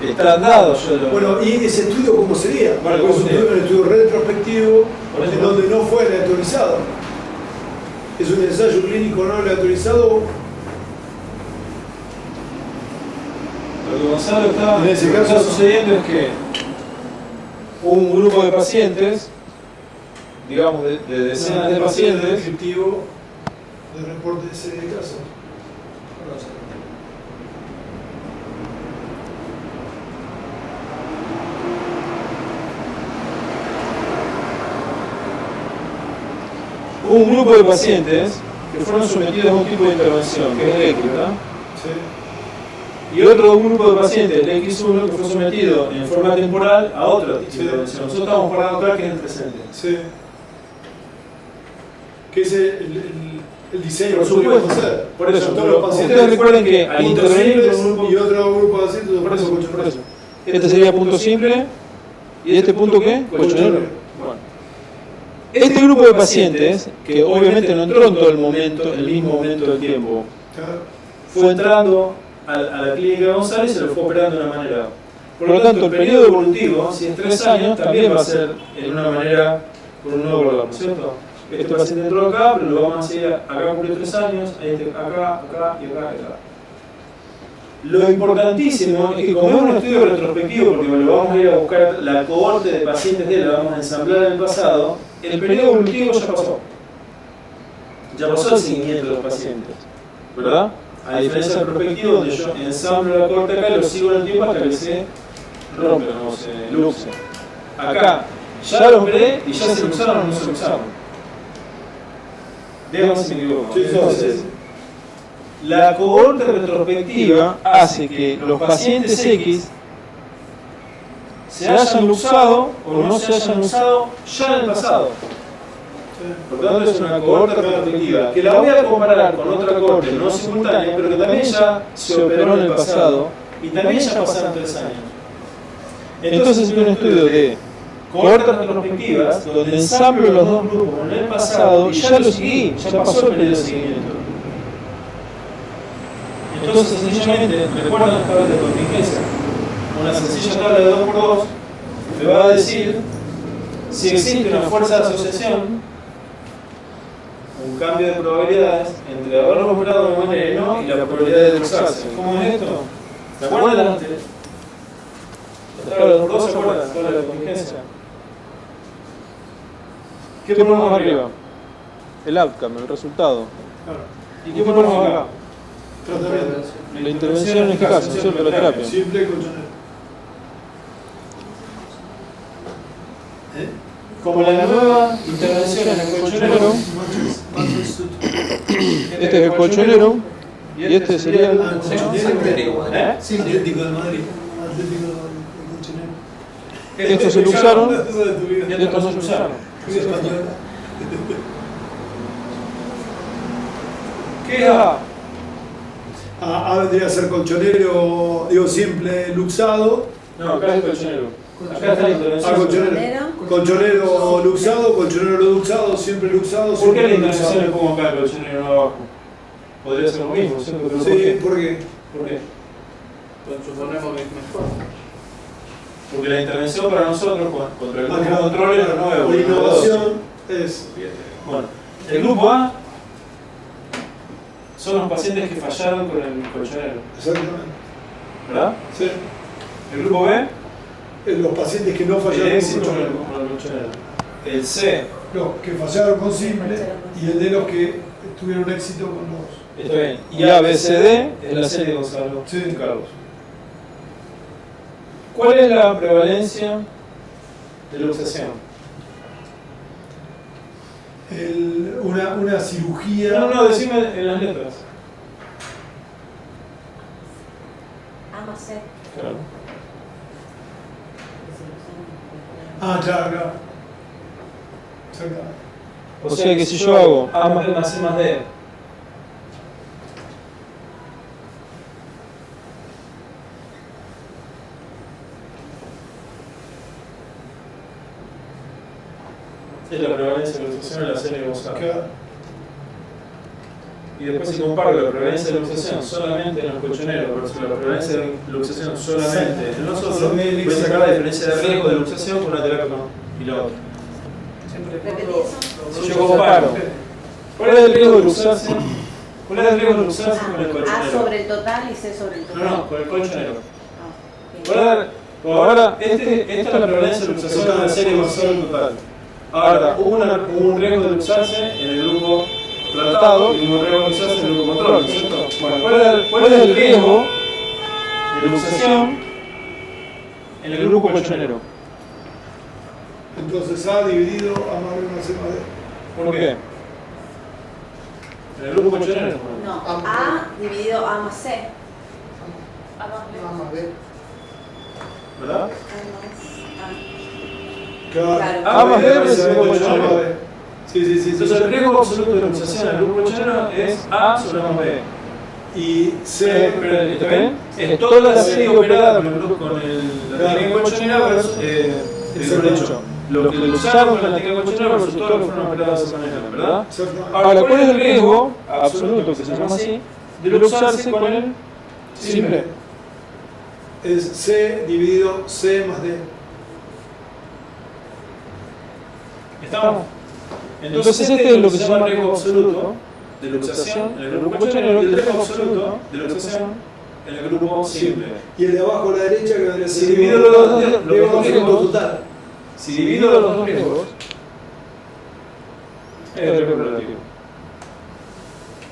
Está dado yo. Bueno, ¿y ese estudio cómo sería? Bueno, Porque es un estudio retrospectivo en donde no fue aleatorizado. Es un ensayo clínico no aleatorizado. Lo que Gonzalo está, En ese lo que caso, está sucediendo es que un grupo de pacientes, digamos de decenas de pacientes, descriptivo de reporte de serie de casos. un grupo de pacientes que fueron sometidos a un tipo de intervención, que es el X, ¿verdad? Sí. Y otro grupo de pacientes, el X1, que fue sometido en forma temporal a otro tipo de intervención. Nosotros estamos guardando acá que es el presente. Sí. Que es el diseño Por que podemos supuesto. hacer. Por eso, Todos pero los pacientes, ustedes recuerden que al puntos intervenir simples con un grupo... y otro grupo de pacientes Por eso, puntos por eso. colchoneros. Este sería punto simple, ¿y este punto qué? Colchonero. Bueno. Este grupo de pacientes, que obviamente no entró en todo el mismo momento del tiempo, Claro. fue entrando a la clínica González y se lo fue operando de una manera. Por lo tanto, el periodo evolutivo, si es 3 años, también va a ser en una manera con un nuevo programa, ¿cierto? Este paciente entró acá, pero lo vamos a hacer acá cumplió 3 años, acá y acá. Lo importantísimo es que como es un estudio retrospectivo, porque lo vamos a ir a buscar la cohorte de pacientes de él, la vamos a ensamblar en el pasado, el periodo evolutivo ya pasó. Ya pasó el seguimiento de los pacientes, ¿verdad? A diferencia del prospectivo, donde yo ensamblo la cohorte acá y lo sigo en el tiempo hasta que se rompe, no se luxe. Acá ya lo operé y ya se luxaron o no se luxaron. Dígame si me equivoco. Entonces, la cohorte retrospectiva hace que los pacientes X se hayan luxado o no se hayan luxado ya en el pasado. Por lo tanto, es una cohorte retrospectiva que la voy a comparar con otra cohorte no simultánea, pero que también ya se operó en el pasado y también ya pasaron 3 años. Entonces, es un estudio de cohortes retrospectivas donde ensamblo los dos grupos en el pasado y ya lo seguí, ya pasó el periodo de seguimiento. Entonces, sencillamente, recuerdan las tablas de contingencia. Una sencilla tabla de 2×2 me va a decir si existe una fuerza de asociación, un cambio de probabilidades entre haberlo operado de manera y no y la probabilidad de luxarse. ¿Cómo es esto? ¿Se acuerdan antes? La tabla de 2×2, ¿se acuerdan? La tabla de contingencia. ¿Qué ponemos arriba? El outcome, el resultado. Claro. ¿Y qué ponemos acá? Tratamiento. La intervención en este caso, ¿cierto? La terapia. Simple colchonero. Como la nueva intervención en el colchonero, este es el colchonero y este sería el Atlético de Madrid. ¿Eh? Atlético de Madrid. El colchonero. Estos se luxaron Eso de tu vida. y estos no se luxaron. Muy española. ¿Qué es A? A vendría a ser colchonero, digo, simple, luxado. No, acá es colchonero. Acá está la intervención. Colchonero. Colchonero luxado, colchonero luxado, siempre luxado. ¿Por qué la siempre intervención le luxado. pongo acá el colchonero no abajo? Podría ser lo mismo, ¿cierto? Pero Sí, ¿por qué? ¿por qué? Pues suponemos que es mejor. Porque la intervención para nosotros contra el grupo Acá, control es lo nuevo. la lo innovación novedoso. es. Bueno, el grupo A son los pacientes que fallaron con el colchonero, Exactamente. ¿verdad? Sí. El grupo B, Los pacientes que no el fallaron éxito con con colchonero. el colchonero. El C, Los que fallaron con simple y el de los que tuvieron éxito con los. está bien. Y A, B, C, D es la serie de Gonzalo Sí. y Carlos. ¿Cuál es la prevalencia de luxación? Una cirugía. No, decime en las letras. A más C. Claro. Ah, claro. Exactamente. O sea que si yo hago A más B más C más D, es la prevalencia de luxación en la serie de Gonzalo. Claro. Y después si comparo la prevalencia de luxación solamente en los colchoneros versus la prevalencia de luxación solamente en nosotros, voy a sacar la diferencia de riesgo de luxación con una terapia y la otra. Repetí eso. Si yo comparo, ¿cuál es el riesgo de luxarse? ¿Cuál es el riesgo de luxarse con el A colchonero? sobre el total y C sobre el total. No, con el colchonero. Ah, bien. Ahora, esta es la prevalencia de luxación en la serie Gonzalo total. Ahora, hubo un riesgo de luxarse en el grupo tratado y hubo un riesgo de luxarse en el grupo control, ¿cierto? Bueno, ¿cuál es el riesgo de luxación en el grupo colchonero? Entonces A dividido A más B más C más D. ¿Por qué? En el grupo colchonero. No, A dividido A más C. A más B. ¿Verdad? A más A. Claro. Claro. A más B A es el grupo más colchonero. B. Sí. Entonces el riesgo absoluto de luxación en el grupo colchonero es A sobre más B. Y C. ¿Está bien? Es toda la serie operada con la técnica colchonera versus el hecho. Los que luxaron con la técnica colchonera versus todos los que fueron operados de esa manera, ¿verdad? Exactamente. Ahora, ¿cuál es el riesgo absoluto, que se llama así, de luxarse con el simple? Es C dividido C más D. ¿Estamos? Entonces este es lo que se llama riesgo absoluto de luxación en el grupo colchonero y el riesgo absoluto de luxación en el grupo simple. Y el de abajo a la derecha que vendría a ser. Si divido los dos riesgos, total. si divido los dos riesgos, es el riesgo relativo,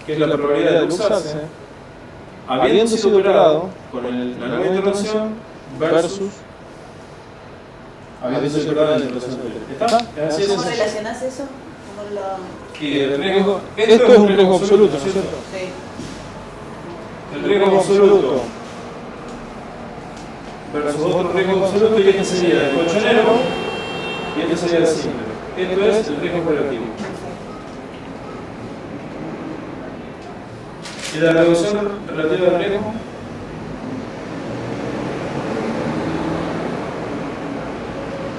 que es la probabilidad de luxarse habiendo sido operado con la nueva intervención versus habiendo sido operado en la intervención anterior. ¿Está? Así ¿Cómo es. relacionás eso? ¿Cómo lo...? Y el riesgo, esto es un riesgo absoluto, ¿no es cierto? Sí. El riesgo absoluto versus otro riesgo absoluto, y este sería el colchonero y este sería el simple. Esto es el riesgo relativo. ¿Y la reducción relativa del riesgo?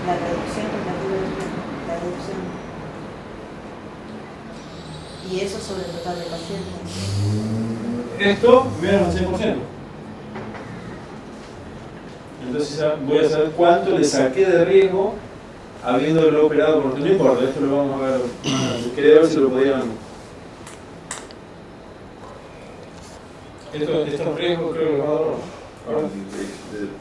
La reducción relativa del riesgo. La reducción. Y eso sobre el total de pacientes. Esto menos un 100%. Entonces voy a saber cuánto le saqué de riesgo habiéndolo operado por... No importa, esto lo vamos a ver. Quería ver si lo podían... Estos riesgos creo que lo va a dar ahora.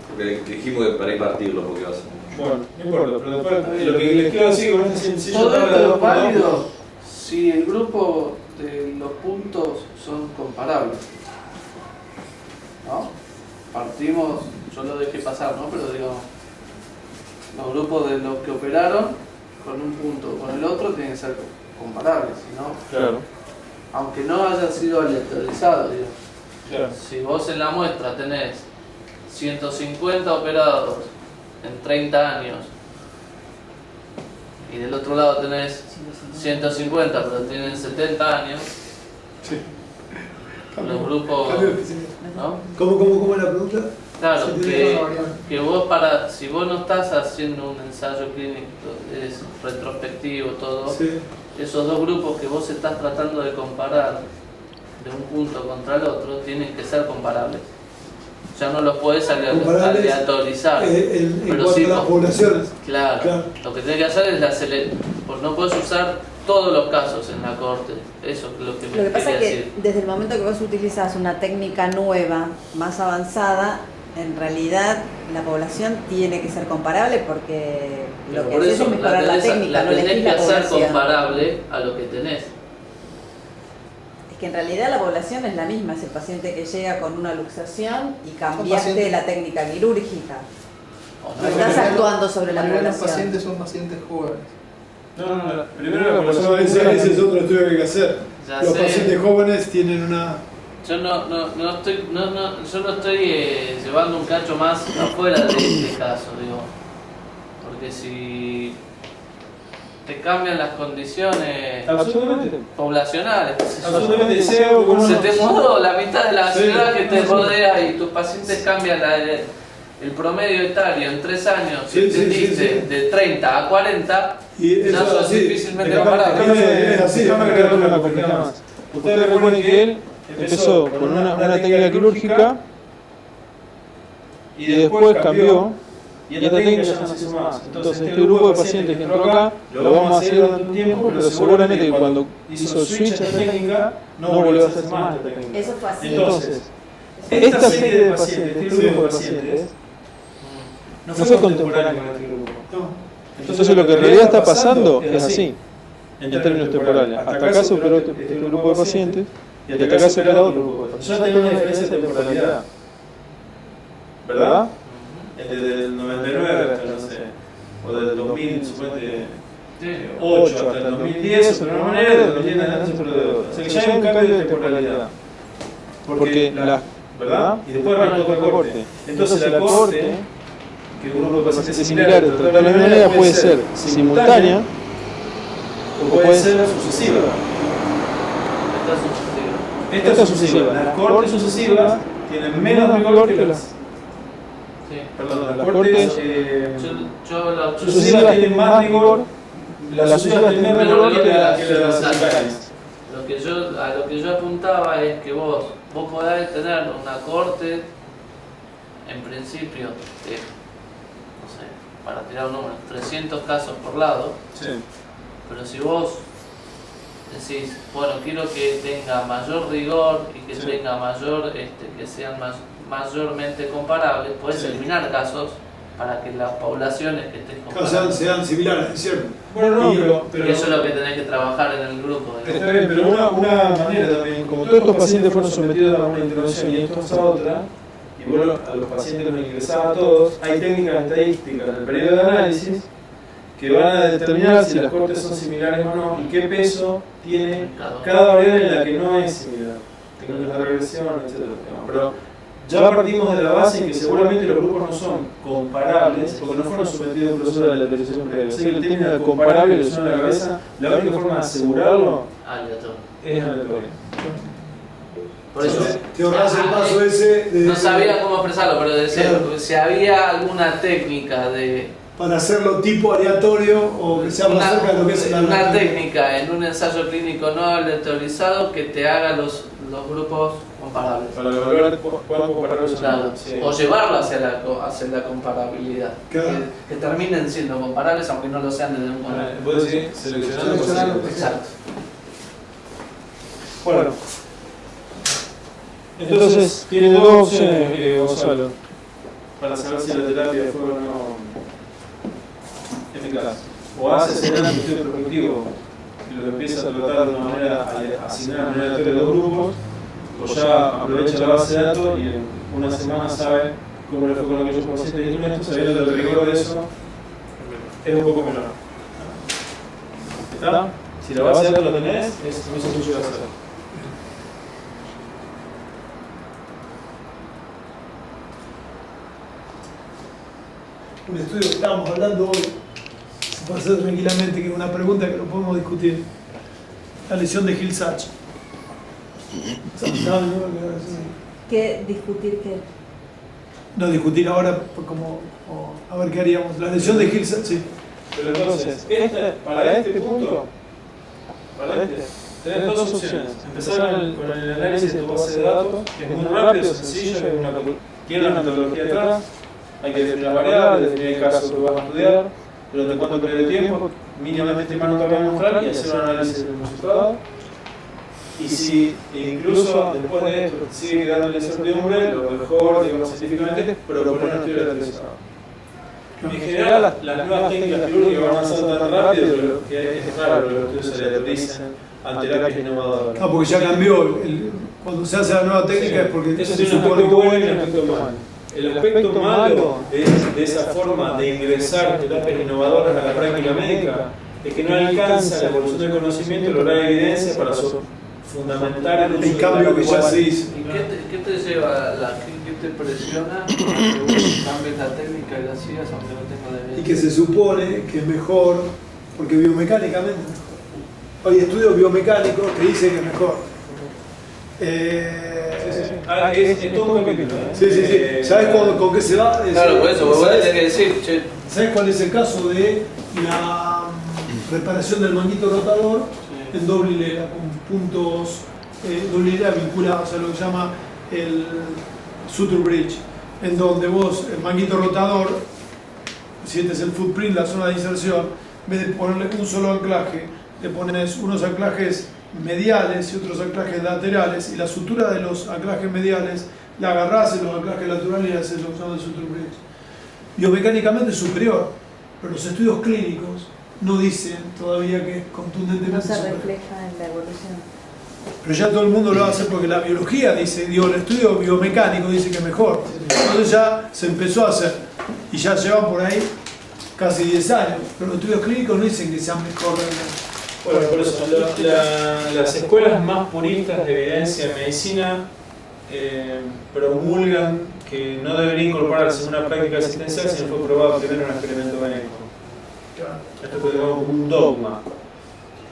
Porque dijimos que para partirlo porque va a ser mucho. Bueno, no importa, pero después lo que les quiero decir con este sencillo Todo tabla de esto dos es por dos, válido si el grupo de los puntos son comparables. ¿No? Partimos, yo lo dejé pasar, ¿no? Pero digamos, los grupos de los que operaron con un punto con el otro tienen que ser comparables, si no, Claro, aunque no hayan sido aleatorizados, digamos. claro. Si vos en la muestra tenés 150 operados en 30 años y del otro lado tenés 150 pero tienen 70 años, Sí. los grupos, Cambio de especialidad. ¿no? ¿Cómo es la pregunta? Claro, Si tiene que vos si vos no estás haciendo un ensayo clínico, es retrospectivo, todo, Sí. esos dos grupos que vos estás tratando de comparar de un punto contra el otro tienen que ser comparables. Ya no los podés Comparables, aleatorizar. En Pero cuanto sí, a las poblaciones. Claro, lo que tenés que hacer es la selección, pues no podés usar todos los casos en la corte, eso es lo que me Lo que pasa quería es que decir. desde el momento que vos utilizas una técnica nueva, más avanzada, en realidad la población tiene que ser comparable porque Pero lo que por haces eso es mejorar la técnica, la no tenés elegís que la hacer población. comparable a lo que tenés. Es que en realidad la población es la misma, es el paciente que llega con una luxación y cambiaste pacientes- la técnica quirúrgica. ¿O No no? estás actuando sobre la mayoría de los población. pacientes son pacientes jóvenes. No, primero la Eso, población ese es otro estudio que hay que hacer. Ya Los sé. pacientes jóvenes tienen una... Yo no estoy llevando un cacho más afuera de este caso, digo. Porque si te cambian las condiciones Absolutamente. poblacionales, Absolutamente. Sea algo como se te mudó la mitad de la Sí. ciudad que te rodea y tus pacientes cambian el promedio etario en 3 años, Sí, sí, entendiste, sí, sí. de 30 a 40, Y ya eso es son así. difícilmente Déjame- comparables. es así, Déjame déjame agregar agregar una complejidad más. Ustedes recuerden que él empezó con una técnica quirúrgica y después cambió y esta técnica ya no se hizo más. Entonces este grupo de pacientes que entró acá lo vamos a hacer durante un tiempo, pero seguramente que cuando hizo el switch de técnica no volvió a hacerse más esta técnica. Eso fue así. Entonces, esta serie de pacientes, este grupo de pacientes, no fue contemporáneo con este grupo. No. Entonces lo que en realidad está pasando es así, en términos temporales. Hasta acá se operó este grupo de pacientes y hasta acá se operó otro grupo de pacientes. Ya tenía una diferencia de temporalidad, ¿verdad? Desde el 99 hasta, no sé, o desde el 2000, suponete, 8 hasta el 2010, de una manera, del 2010 en adelante se operó de otra. O sea que ya hay un cambio de temporalidad. Porque ¿verdad? Y después arrancó otra corte. Entonces la corte, que un grupo de pacientes similares tratar de la misma manera puede ser simultánea o puede ser sucesiva. Esta es sucesiva. Las cortes sucesivas tienen menos rigor que las. Sí. Perdón, las cortes Yo la sucesivas tienen más rigor, las sucesivas tienen menos rigor que las simultáneas. a lo que yo apuntaba es que vos podés tener una corte, en principio, de, no sé, para tirar un número, 300 casos por lado, Sí. pero si vos decís, bueno, quiero que tenga mayor rigor y que Sí. tenga mayor, que sean mayormente comparables, podés Sí. eliminar casos para que las poblaciones que estés Claro, comparando. sean similares, es cierto. Bueno, no, Y- pero Y eso es lo que tenés que trabajar en el grupo. digamos. está bien, pero una manera también, como todos estos pacientes fueron sometidos a una intervención y estos a otra, y bueno, a los pacientes los ingresaba a todos, hay técnicas estadísticas en el periodo de análisis que van a determinar si las cortes son similares o no y qué peso tiene cada variable en la que no es similar. Técnicas de regresión, etc. Pero ya partimos de la base en que seguramente los grupos no son comparables porque no fueron sometidos a un proceso de aleatorización previa. Así que el término de comparable que le suena a la cabeza, la única forma de asegurarlo Aleatorio. es aleatorio. Por eso, Te ahorras el paso ese de, no sabía cómo expresarlo, pero decía, Claro. si había alguna técnica de para hacerlo tipo aleatorio o que sea más cerca de lo que es la una técnica en un ensayo clínico no aleatorizado que te haga los grupos comparables. Para evaluar cuán comparables son. Claro, Sí. o llevarlo hacia la comparabilidad. Claro. Que terminen siendo comparables aunque no lo sean desde un Bueno, momento. vos decís seleccionando Seleccionando. pacientes. Exacto. Bueno, entonces tiene dos opciones, Gonzalo, para saber si la terapia fue o no eficaz. O hace el análisis retrospectivo y lo empieza a tratar de una manera, a asignar de manera aleatoria a los grupos, o ya aprovecha la base de datos y en una semana sabe cómo le fue con aquellos pacientes y con esto, sabiendo el rigor de eso, es un poco menor. ¿Está? Si la base de datos la tenés, es muy sencillo de hacer. un estudio que estábamos hablando hoy, se puede hacer tranquilamente, que es una pregunta que lo podemos discutir. La lesión de Hill-Sachs. ¿Qué discutir qué? No, discutir ahora a ver qué haríamos. La lesión de Hill Sachs, sí. Pero entonces, para este punto, tenés dos opciones. Empezar con el análisis de tu base de datos, que es muy rápido, sencillo, tiene una metodología atrás, hay que definir las variables, definir el caso que vas a estudiar, durante cuánto periodo de tiempo, mínimamente mano te va a mostrar y hacer un análisis del resultado. Y si incluso después de esto sigue quedando la incertidumbre, lo mejor, digamos científicamente, es proponer un estudio realizado. En general, las nuevas técnicas quirúrgicas van avanzando tan rápido que es raro que los estudios se aleatoricen ante terapias innovadoras. No, porque ya cambió. Cuando se hace la nueva técnica es porque eso se tiene un supone aspecto que bueno y un aspecto malo. El aspecto malo de esa forma de ingresar terapias innovadoras a la práctica médica es que no alcanza la evolución del conocimiento y lograr evidencia para fundamentar el cambio que ya se hizo. ¿Y qué te lleva, qué te presiona a que vos cambies la técnica y la sigas aunque no tenga evidencia? Y que se supone que es mejor, porque biomecánicamente es mejor. Hay estudios biomecánicos que dicen que es mejor. Es todo un capítulo. Sí. ¿Sabes con qué se va? Claro, por eso, vos tenés que decir, che. ¿Sabes cuál es el caso de la reparación del manguito rotador en doble hilera, con puntos doble hilera vinculados a lo que se llama el suture bridge, en donde vos, el manguito rotador, sientes el footprint, la zona de inserción, en vez de ponerle un solo anclaje, le pones unos anclajes mediales y otros anclajes laterales, y la sutura de los anclajes mediales la agarrás en los anclajes laterales y haces lo que se llama el suture bridge. Biomecánicamente es superior, pero los estudios clínicos no dicen todavía que es contundentemente No se superior. refleja en la evolución. Pero ya todo el mundo lo hace porque la biología dice, el estudio biomecánico dice que es mejor. Entonces ya se empezó a hacer y ya llevan por ahí casi 10 años, pero los estudios clínicos no dicen que sean mejor realmente. Bueno, por eso, las escuelas más puristas de evidencia en medicina promulgan que no debería incorporarse en una práctica asistencial si no fue probado primero en un experimento médico. Esto es como un dogma.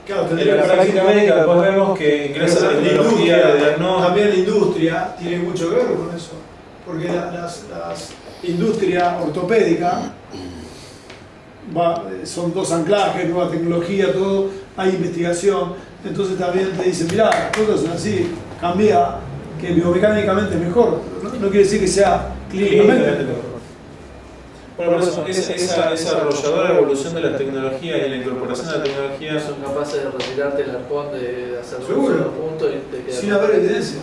Claro, En la práctica médica después vemos que ingresa la tecnología de diagnóstico. También la industria tiene mucho que ver con eso, porque la industria ortopédica son dos anclajes, nueva tecnología, todo, hay investigación, entonces también te dicen, mirá, las cosas son así, cambia, que biomecánicamente es mejor, no quiere decir que sea clínicamente mejor. Bueno, por eso, esa arrolladora evolución de la tecnología y la incorporación de la tecnología Son capaces de retirarte el arpón, de hacer Seguro. un punto y te quedas. Sin haber evidencia.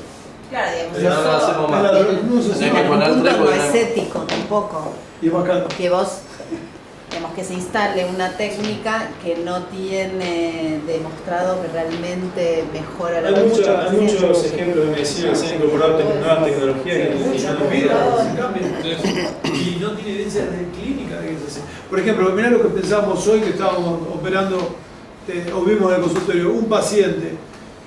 Claro, digamos, Pero no lo hacemos más. No se Tenés que sabe. poner el punto tres no porque es no. ético tampoco. Y es bacano. Que vos, digamos, que se instale una técnica que no tiene demostrado que realmente mejora la hay paciente. muchos ejemplos de medicina que se han incorporado nuevas tecnologías que Mucha no comida se cambia. Y no tiene evidencia de clínica de que es así. Por ejemplo, mirá lo que pensábamos hoy que estábamos operando, o vimos en el consultorio, un paciente,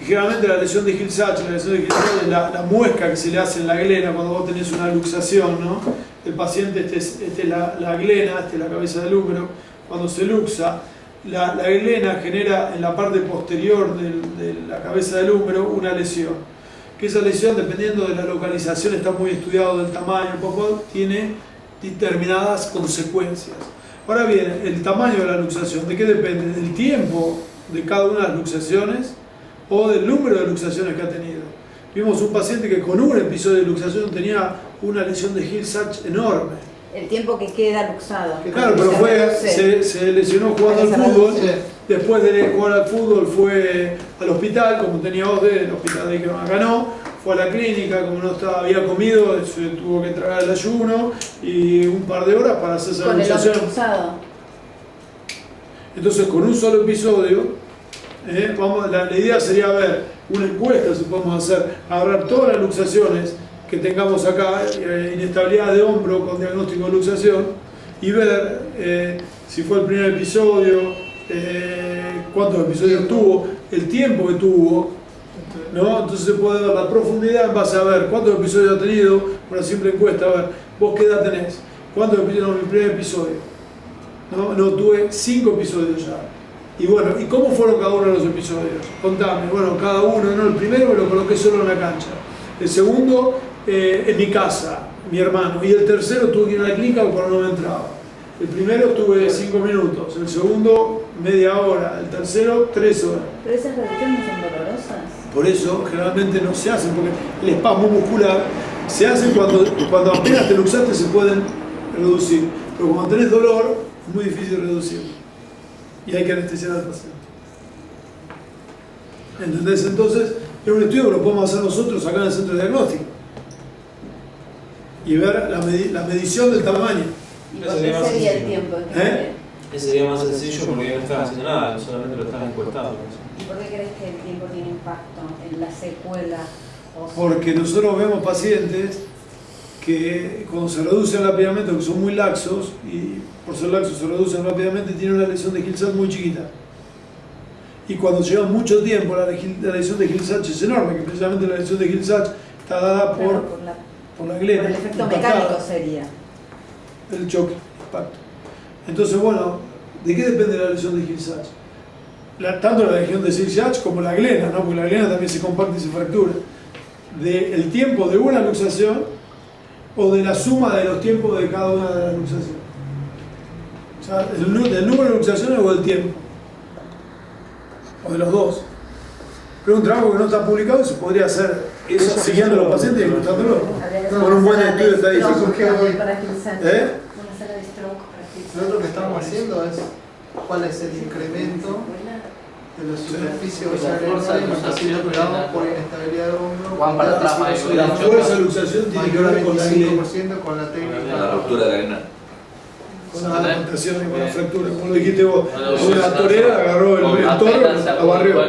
y generalmente la lesión de Hill-Sachs, la lesión de Hill-Sachs es la muesca que se le hace en la glena cuando vos tenés una luxación, ¿no? El paciente, esta es la glena, esta es la cabeza del húmero, cuando se luxa, la glena genera en la parte posterior de la cabeza del húmero una lesión. Que esa lesión, dependiendo de la localización, está muy estudiado del tamaño, un poco, tiene determinadas consecuencias. Ahora bien, el tamaño de la luxación, ¿de qué depende? ¿Del tiempo de cada una de las luxaciones o del número de luxaciones que ha tenido? Vimos un paciente que con un episodio de luxación tenía una lesión de Hill-Sachs enorme. El tiempo que queda luxado. Claro, pero se lesionó jugando al fútbol. Después de jugar al fútbol fue al hospital, como tenía OD, el hospital de que ganó. Fue a la clínica, como no había comido, se tuvo que tragar el ayuno y un par de horas para hacerse la Con el luxación. hombro luxado. Entonces, con un solo episodio, la idea sería ver una encuesta, si podemos hacer, agarrar todas las luxaciones que tengamos acá, inestabilidad de hombro con diagnóstico de luxación, y ver si fue el primer episodio, cuántos episodios tuvo, el tiempo que tuvo, ¿no? Entonces se puede ver la profundidad en base a ver cuántos episodios ha tenido, una simple encuesta, a ver, vos qué edad tenés, cuántos episodios, no, mi primer episodio, no tuve 5 episodios ya, Y bueno, ¿y cómo fueron cada uno de los episodios? Contame. Bueno, cada uno, no, el primero me lo coloqué solo en la cancha. El segundo, en mi casa, mi hermano. Y el tercero tuve que ir a la clínica porque no me entraba. El primero tuve 5 minutos, el segundo media hora, el tercero 3 horas. Pero esas reducciones no son dolorosas. Por eso generalmente no se hacen, porque el espasmo muscular se hace cuando apenas te luxaste se pueden reducir. Pero cuando tenés dolor, es muy difícil reducirlo. Y hay que anestesiar al paciente. ¿Entendés? Entonces, es un estudio que lo podemos hacer nosotros acá en el centro de diagnóstico. Y ver la medición del tamaño. ¿Y por qué sería el tiempo en que Ese sería más sencillo porque no estás haciendo nada, solamente lo estás encuestando. ¿Y por qué crees que el tiempo tiene impacto en la secuela? Porque nosotros vemos pacientes que cuando se reducen rápidamente, que son muy laxos, y por ser laxos se reducen rápidamente, tienen una lesión de Hill-Sachs muy chiquita. Y cuando lleva mucho tiempo, la lesión de Hill-Sachs es enorme, que precisamente la lesión de Hill-Sachs está dada por la glena. Por el efecto impactada. mecánico sería. El choque, impacto. Entonces, bueno, ¿de qué depende la lesión de Hill-Sachs? Tanto la lesión de Hill-Sachs como la glena, ¿no? Porque la glena también se compacta y se fractura. Del tiempo de una luxación o de la suma de los tiempos de cada una de las luxaciones. O sea, del número de luxaciones o del tiempo. O de los dos. Pero un trabajo que no está publicado se podría hacer eso, siguiendo a los pacientes y encontrándolo. Con un buen estudio estadístico. ¿Eh? Nosotros lo que estamos haciendo es cuál es el incremento de la superficie ósea en los pacientes operados por inestabilidad del hombro. Juan, para atrás, Mario. La fuerza de luxación tiene que ver con la glena, 25% con la técnica. La ruptura de la arena. con la adaptación y con la fractura. Como lo dijiste vos, una torera agarró el toro, la barrió.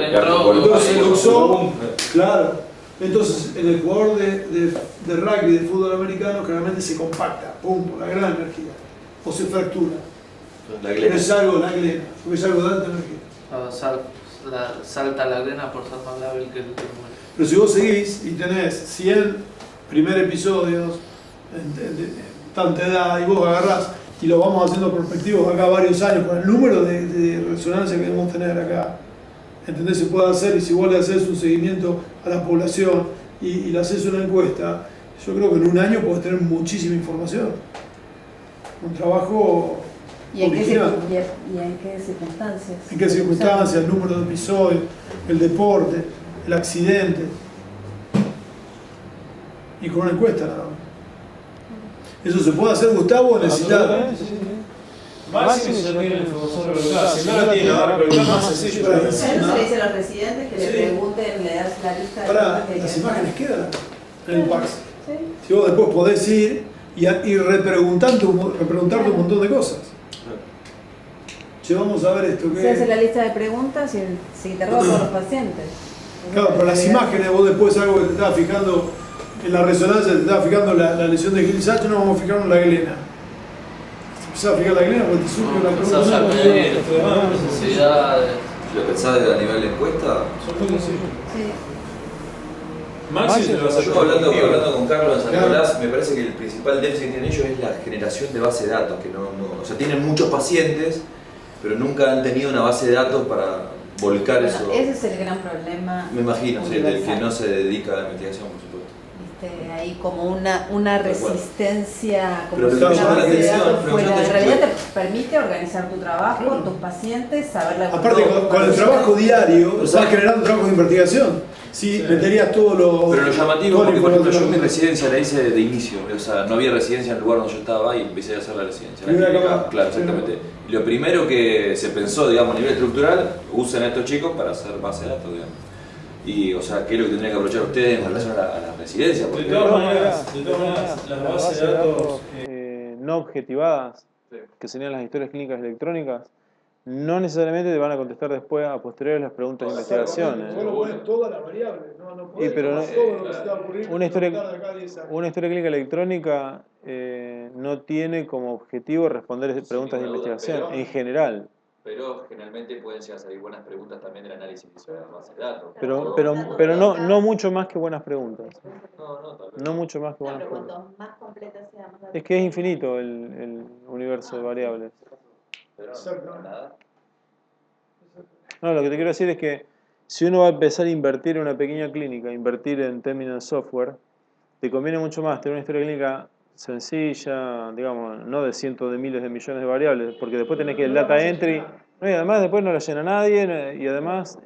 Entonces se luxó, claro. Entonces, en el jugador de rugby, de fútbol americano, generalmente se compacta, pum, por la gran energía. O se fractura. La Pero glena. es algo, la glena, porque es algo de alta energía. Salta la glena por ser más débil que el tumor. Pero si vos seguís y tenés 100 primer episodios en tanta edad y vos agarrás y lo vamos haciendo prospectivos acá varios años con el número de resonancia que debemos tener acá, ¿entendés? Se puede hacer, y si vos le haces un seguimiento a la población y le haces una encuesta, yo creo que en un año podés tener muchísima información. Un trabajo ¿Y en original. qué circunstancias? ¿En qué circunstancias? El número de episodios, el deporte, el accidente. Y con una encuesta nada más. ¿Eso se puede hacer, Gustavo, o necesitas? Máximo si no tiene información regular. Si no la tiene, ahora pero más sencillo. ¿A eso se le dice a los residentes que le pregunten, le das la lista de Para, cosas que hay que las hacer? imágenes quedan en el PAX. Sí. Si vos después podés ir y repreguntarte un montón de cosas. Che, vamos a ver esto. Se hace la lista de preguntas y se interroga a todos los pacientes. Claro, pero las imágenes, vos después algo que te estabas fijando en la resonancia, te estabas fijando la lesión de Hill-Sachs, no vamos a fijarnos en la glena. Si empezás a fijar la glena, porque te surge la Empezás a pregunta. medir necesidades. ¿Lo pensás desde a nivel de encuesta? Sí. Máximo te lo vas a Yo hablando con Carlos de San Claro. Nicolás, me parece que el principal déficit que tienen ellos es la generación de base de datos, que o sea, tienen muchos pacientes, pero nunca han tenido una base de datos para volcar Bueno, eso. ese es el gran problema. Me imagino, sí, del que universal. no se dedica a la investigación, por supuesto. Viste, hay como una resistencia, como Pero si lo que una llama la base de atención, datos pero fuera. yo te- En realidad te permite organizar tu trabajo, tus pacientes, saber la Aparte, con el trabajo diario, Pero vas sabes- generando trabajo de investigación. Sí, meterías todo lo. Pero lo llamativo toda la es que, por ejemplo, yo información. mi residencia la hice de inicio, o sea, no había residencia en el lugar donde yo estaba y empecé a hacer la residencia. La Primera clínica, cama. claro, exactamente. Y lo primero que se pensó, digamos, a nivel estructural, usen a estos chicos para hacer base de datos, digamos. Y, o sea, ¿qué es lo que tendrían que aprovechar ustedes en relación a la residencia? De Porque todas maneras, las bases de datos no objetivadas, que serían las historias clínicas electrónicas, no necesariamente te van a contestar después a posteriores las preguntas de investigación. Vos lo pones todas las variables, no Y podés pero tomar no- todo lo que se te va a ocurrir una historia- y contar de acá a 10 años. Una historia clínica electrónica no tiene como objetivo responder preguntas de ninguna duda, investigación pero- en general. Pero generalmente pueden llegar a salir buenas preguntas también del análisis de la base de datos. Pero no mucho más que buenas preguntas. No, tal vez. No mucho más que No, buenas pero preguntas. cuanto más completa sea, más Es que es infinito el universo de variables. Pero Exactamente. nada. No, lo que te quiero decir es que si uno va a empezar a invertir en una pequeña clínica, invertir en términos de software, te conviene mucho más tener una historia clínica sencilla, digamos, no de cientos de miles de millones de variables, porque después tenés que el data entry, no, y además después no la llena nadie, y además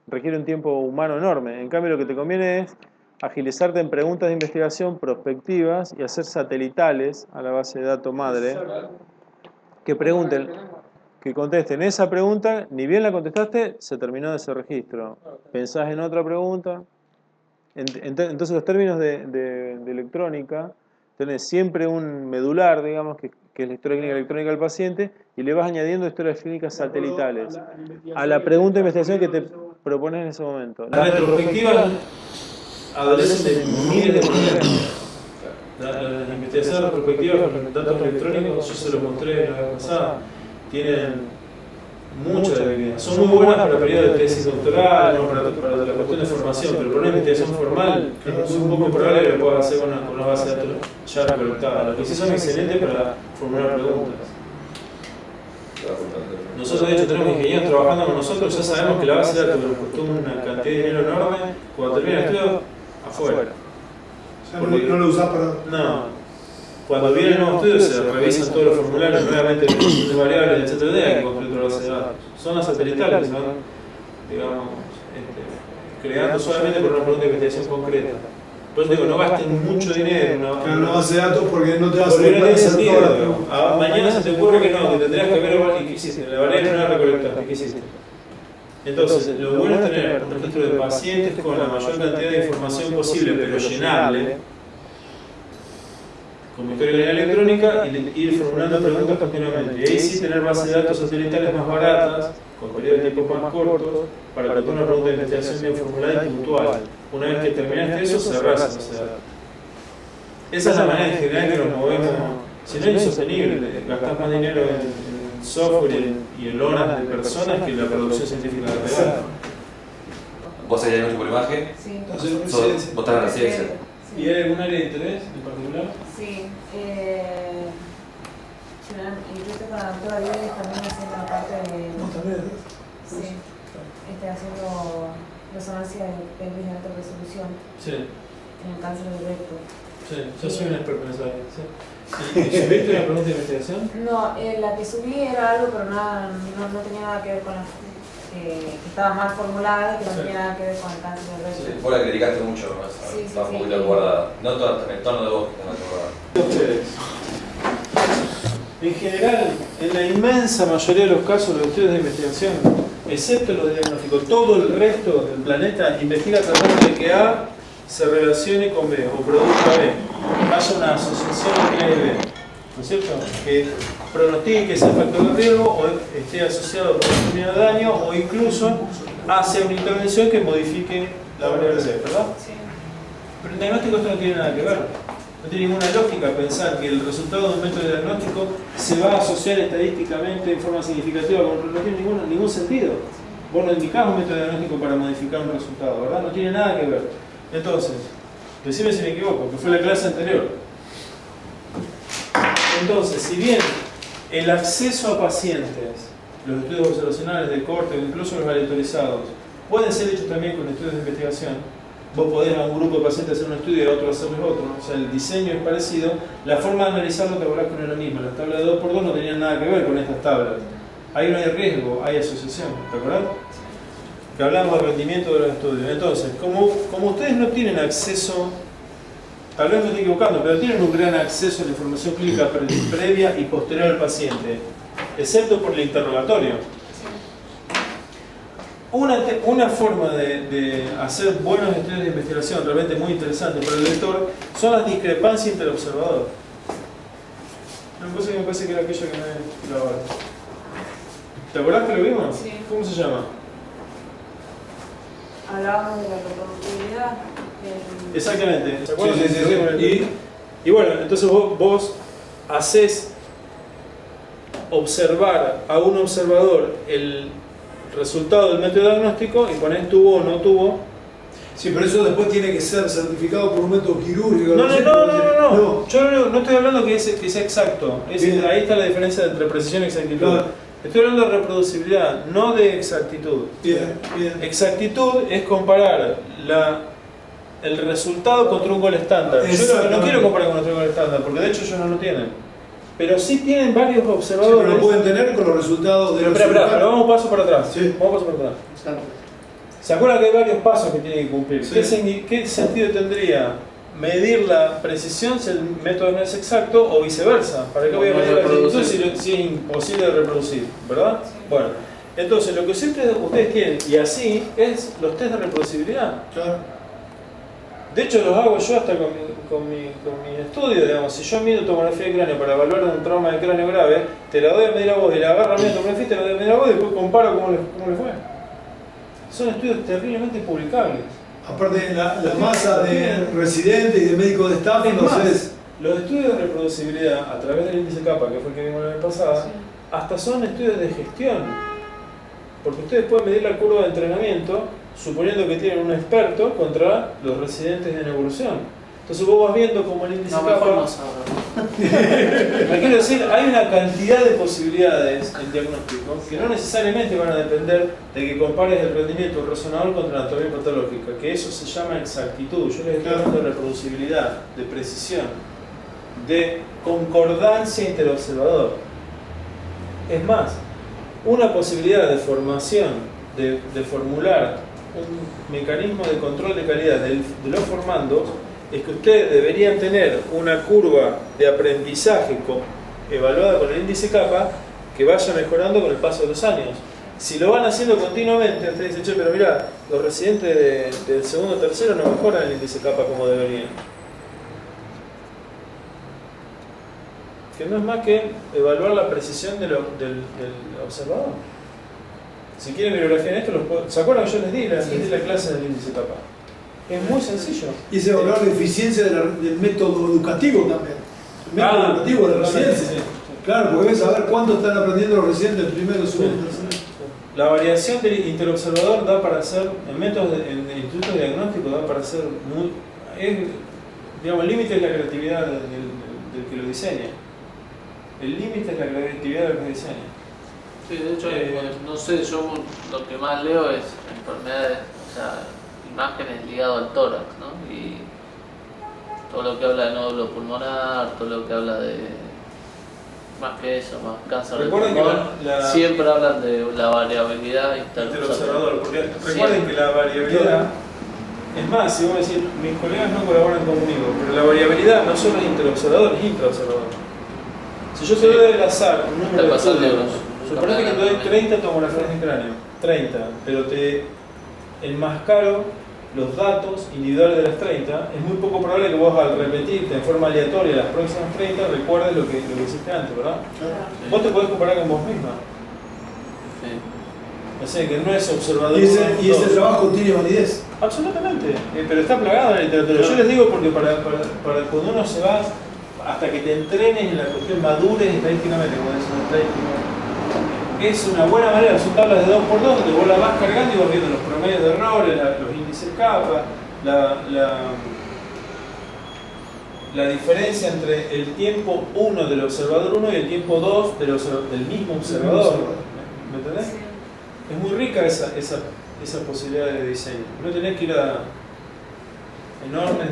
requiere un tiempo humano enorme. En cambio, lo que te conviene es agilizarte en preguntas de investigación prospectivas y hacer satelitales a la base de datos madre que pregunten, que contesten esa pregunta, ni bien la contestaste, se terminó ese registro. Pensás en otra pregunta. Entonces los términos de electrónica, tenés siempre un medular, digamos, que es la historia clínica electrónica del paciente, y le vas añadiendo historias clínicas satelitales a la pregunta de investigación que te propones en ese momento. Las retrospectivas adolecen de miles de problemas. Las investigaciones retrospectivas con datos electrónicos, yo se los mostré la vez pasada, tienen mucha debilidad. Son muy buenas para periodos de tesis doctoral, no para la cuestión de formación, pero para una investigación formal es muy poco probable que lo puedas hacer con una base de datos ya recolectada. Lo que sí son excelentes para formular preguntas. Nosotros de hecho tenemos ingenieros trabajando con nosotros, ya sabemos que la base de datos nos costó una cantidad de dinero enorme, cuando termina el estudio, afuera. No lo usás para... No. Cuando viene el nuevo estudio se revisan todos los formularios, nuevamente de variables, etc. Hay que construir otra base de datos. Son las satelitales, ¿no? Digamos, creando solamente por una pregunta de investigación concreta. Por eso digo, no gasten mucho dinero en una base de datos porque no te vas a porque no tiene hacer sentido. todas las preguntas. Mañana se te ocurre que no, que tendrías que ver qué hiciste. La variable no la recolectaste, ¿qué hiciste? Entonces, lo bueno es tener un registro de pacientes con la mayor cantidad de información posible, pero llenable, como historia clínica electrónica, y ir formulando preguntas continuamente. Y ahí sí tener bases de datos satelitales más baratas, con periodos de tiempo más cortos, para que una pregunta de investigación bien formulada y puntual. Una vez que terminaste eso, cerrás esa base de datos. Esa es la manera en general que nos movemos. Si no es insostenible, gastás más dinero en software y en horas de personas que en la producción científica real. ¿Vos hacés diagnóstico por imagen? Sí. Entonces, ¿Vos estás en la ciencia? ¿Y hay algún área de interés en particular? Sí. Incluso con la doctora Díaz también haciendo la parte de... ¿Vos también? Sí. Haciendo resonancia de pelvis de alta resolución Sí, en el cáncer de recto. sí, yo soy un experto en esa área. Sí. ¿Y subiste una pregunta de investigación? No, la que subí era algo, pero no tenía nada que ver con la... que estaba mal formulada y que no tenía nada que ver con el cáncer de recto. Sí, vos la criticaste mucho, ¿no? Sí, Está un sí, poquito sí. guardada. No todo en el tono de voz que está guardada. Ustedes. En general, en la inmensa mayoría de los casos, los estudios de investigación, excepto los diagnósticos, todo el resto del planeta investiga tratando de que A se relacione con B o produzca B. Haya una asociación entre A y B. ¿No es cierto? Que pronostique ese factor de riesgo o esté asociado con un determinado daño o incluso hace una intervención que modifique la variable B, ¿verdad? Sí. Pero el diagnóstico esto no tiene nada que ver. No tiene ninguna lógica pensar que el resultado de un método de diagnóstico se va a asociar estadísticamente en forma significativa con otro. No tiene ningún sentido. Vos no indicás un método de diagnóstico para modificar un resultado, ¿verdad? No tiene nada que ver. Entonces, decime si me equivoco, que fue la clase anterior. Entonces, si bien el acceso a pacientes, los estudios observacionales de corte o incluso los aleatorizados, pueden ser hechos también con estudios de investigación, vos podés a un grupo de pacientes hacer un estudio y a otro hacerles otro, o sea, el diseño es parecido, la forma de analizarlo te acordás que no es la misma, las tablas de 2x2 no tenían nada que ver con estas tablas, ahí no hay riesgo, hay asociación, ¿te acordás? Que hablamos del rendimiento de los estudios. Entonces, como ustedes no tienen acceso, tal vez me estoy equivocando, pero tienen un gran acceso a la información clínica previa y posterior al paciente, excepto por el interrogatorio. Una forma de hacer buenos estudios de investigación realmente muy interesante para el lector son las discrepancias entre el observador. Una cosa que me parece que era aquello que me grabaron. ¿Te acordás que lo vimos? Sí. ¿Cómo se llama? Hablábamos de la reproducibilidad. Exactamente. ¿Se acuerdan? Sí. Y bueno, entonces vos hacés observar a un observador el resultado del método diagnóstico y ponés tuvo o no tuvo. Sí, pero eso después tiene que ser certificado por un método quirúrgico. No. Yo no estoy hablando que sea exacto. Ahí está la diferencia entre precisión y exactitud. No. Estoy hablando de reproducibilidad, no de exactitud. Bien, bien. Exactitud es comparar el resultado contra un gol estándar. Yo no quiero comparar contra un gol estándar, porque de hecho ellos no lo tienen. Pero sí tienen varios Sí, observadores. pero lo pueden tener con los resultados de Pero vamos un paso para atrás. Sí. Vamos un paso para atrás. ¿Se acuerdan que hay varios pasos que tienen que cumplir? Sí. ¿Qué sentido tendría medir la precisión si el método no es exacto o viceversa? ¿Para qué voy a medir la exactitud si es imposible de reproducir? ¿Verdad? Bueno, entonces lo que siempre ustedes quieren, y así, es los test de reproducibilidad. Claro. De hecho, los hago yo hasta con mi estudio, digamos. Si yo mido tomografía de cráneo para evaluar un trauma de cráneo grave, te la doy a medir a vos y la agarro a mi tomografía y te la doy a medir a vos y después comparo cómo le fue. Son estudios terriblemente publicables. Aparte, la masa de residentes y de médicos de staff, Es más, entonces. los estudios de reproducibilidad a través del índice kappa, que fue el que vimos la vez pasada, hasta son estudios de gestión. Porque ustedes pueden medir la curva de entrenamiento suponiendo que tienen un experto contra los residentes en evolución. Entonces vos vas viendo como el índice kappa... mejor no saber. Me quiero decir, hay una cantidad de posibilidades en diagnóstico que no necesariamente van a depender de que compares el rendimiento del resonador contra la anatomía patológica, que eso se llama exactitud. Yo les estoy hablando de reproducibilidad, de precisión, de concordancia interobservador. Es más, una posibilidad de formación, de formular un mecanismo de control de calidad de los formandos es que ustedes deberían tener una curva de aprendizaje evaluada con el índice kappa que vaya mejorando con el paso de los años. Si lo van haciendo continuamente, ustedes dicen, che, pero mirá, los residentes del segundo o tercero no mejoran el índice kappa como deberían. Que no es más que evaluar la precisión del observador. Si quieren bibliografía en esto, ¿se acuerdan que yo les di la clase del índice kappa? Es muy sencillo. Y se evaluar la eficiencia del método educativo también. El método educativo de la residencia. Sí. Claro, porque ves a ver cuánto están aprendiendo los residentes del primero, segundo, tercero. La variación del interobservador da para hacer, en métodos en institutos de diagnóstico, da para hacer muy. Digamos, el límite es la creatividad del que lo diseña. El límite es la creatividad del que lo diseña. Sí, de hecho, no sé, yo lo que más leo es enfermedades, o sea, imágenes ligadas al tórax, ¿no? Y todo lo que habla de nódulo pulmonar, todo lo que habla de, más que eso, más cáncer de Recuerden pulmón, que siempre hablan de la variabilidad interobservador, porque recuerden que la variabilidad, es más, si vos me decís, mis colegas no colaboran conmigo, pero la variabilidad no solo es interobservador, es intraobservador. Si yo te doy al azar un número de estudios, suponete que te doy 30 tomografías de cráneo, 30, pero te enmascaro los datos individuales de las 30, es muy poco probable que vos al repetirte en forma aleatoria las próximas 30 recuerdes lo que hiciste antes, ¿verdad? Sí. Vos te podés comparar con vos misma. Sí. O sea, que no es observador. Y ese trabajo tiene validez. Absolutamente, pero está plagado en la literatura. Yo les digo porque para cuando uno se va, hasta que te entrenes en la cuestión madures estadísticamente, como es una estadística, es una buena manera, son tablas de 2x2 donde vos la vas cargando y vas viendo los promedios de errores, los índices kappa, la diferencia entre el tiempo 1 del observador 1 y el tiempo 2 del mismo observador. ¿Me entendés? Es muy rica esa posibilidad de diseño. No tenés que ir a enormes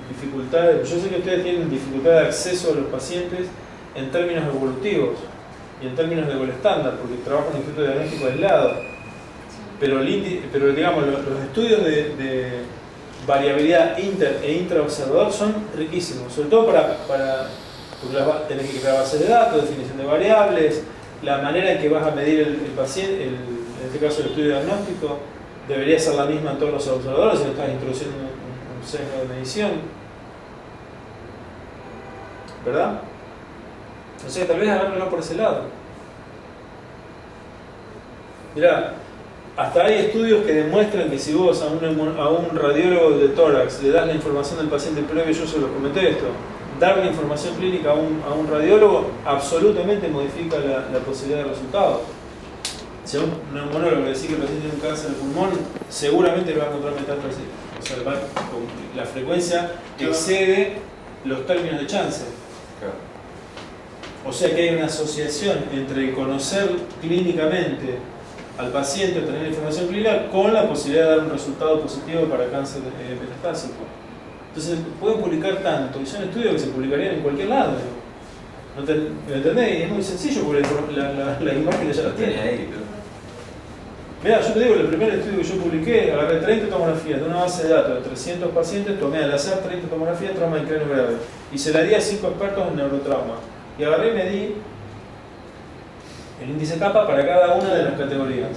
dificultades. Yo sé que ustedes tienen dificultad de acceso a los pacientes en términos evolutivos y en términos de gol estándar, porque trabajan en un instituto de diagnóstico aislado. Pero digamos, los estudios de variabilidad inter e intraobservador son riquísimos, sobre todo porque tenés que crear bases de datos, definición de variables, la manera en que vas a medir el paciente, en este caso el estudio diagnóstico, debería ser la misma en todos los observadores si no estás introduciendo un sesgo de medición. ¿Verdad? O sea, tal vez agárrenlo por ese lado. Mirá, hasta hay estudios que demuestran que si vos a un radiólogo de tórax le das la información del paciente previo, yo se los comenté esto, darle información clínica a un radiólogo absolutamente modifica la posibilidad de resultados. Si a un neumonólogo le decís que el paciente tiene un cáncer de pulmón, seguramente le va a encontrar metástasis. O sea, la frecuencia excede los términos de chance. Claro. O sea que hay una asociación entre conocer clínicamente al paciente, obtener información clínica, con la posibilidad de dar un resultado positivo para cáncer metastásico. Entonces pueden publicar tanto, y son estudios que se publicarían en cualquier lado. ¿No ¿Me entendés? Es muy sencillo porque la imagen ya la tiene. ahí, pero... Mirá, yo te digo, el primer estudio que yo publiqué, agarré 30 tomografías de una base de datos de 300 pacientes, tomé al azar 30 tomografías de trauma de cráneo grave y se la di a 5 expertos en neurotrauma. Y agarré y medí el índice kappa para cada una de las categorías.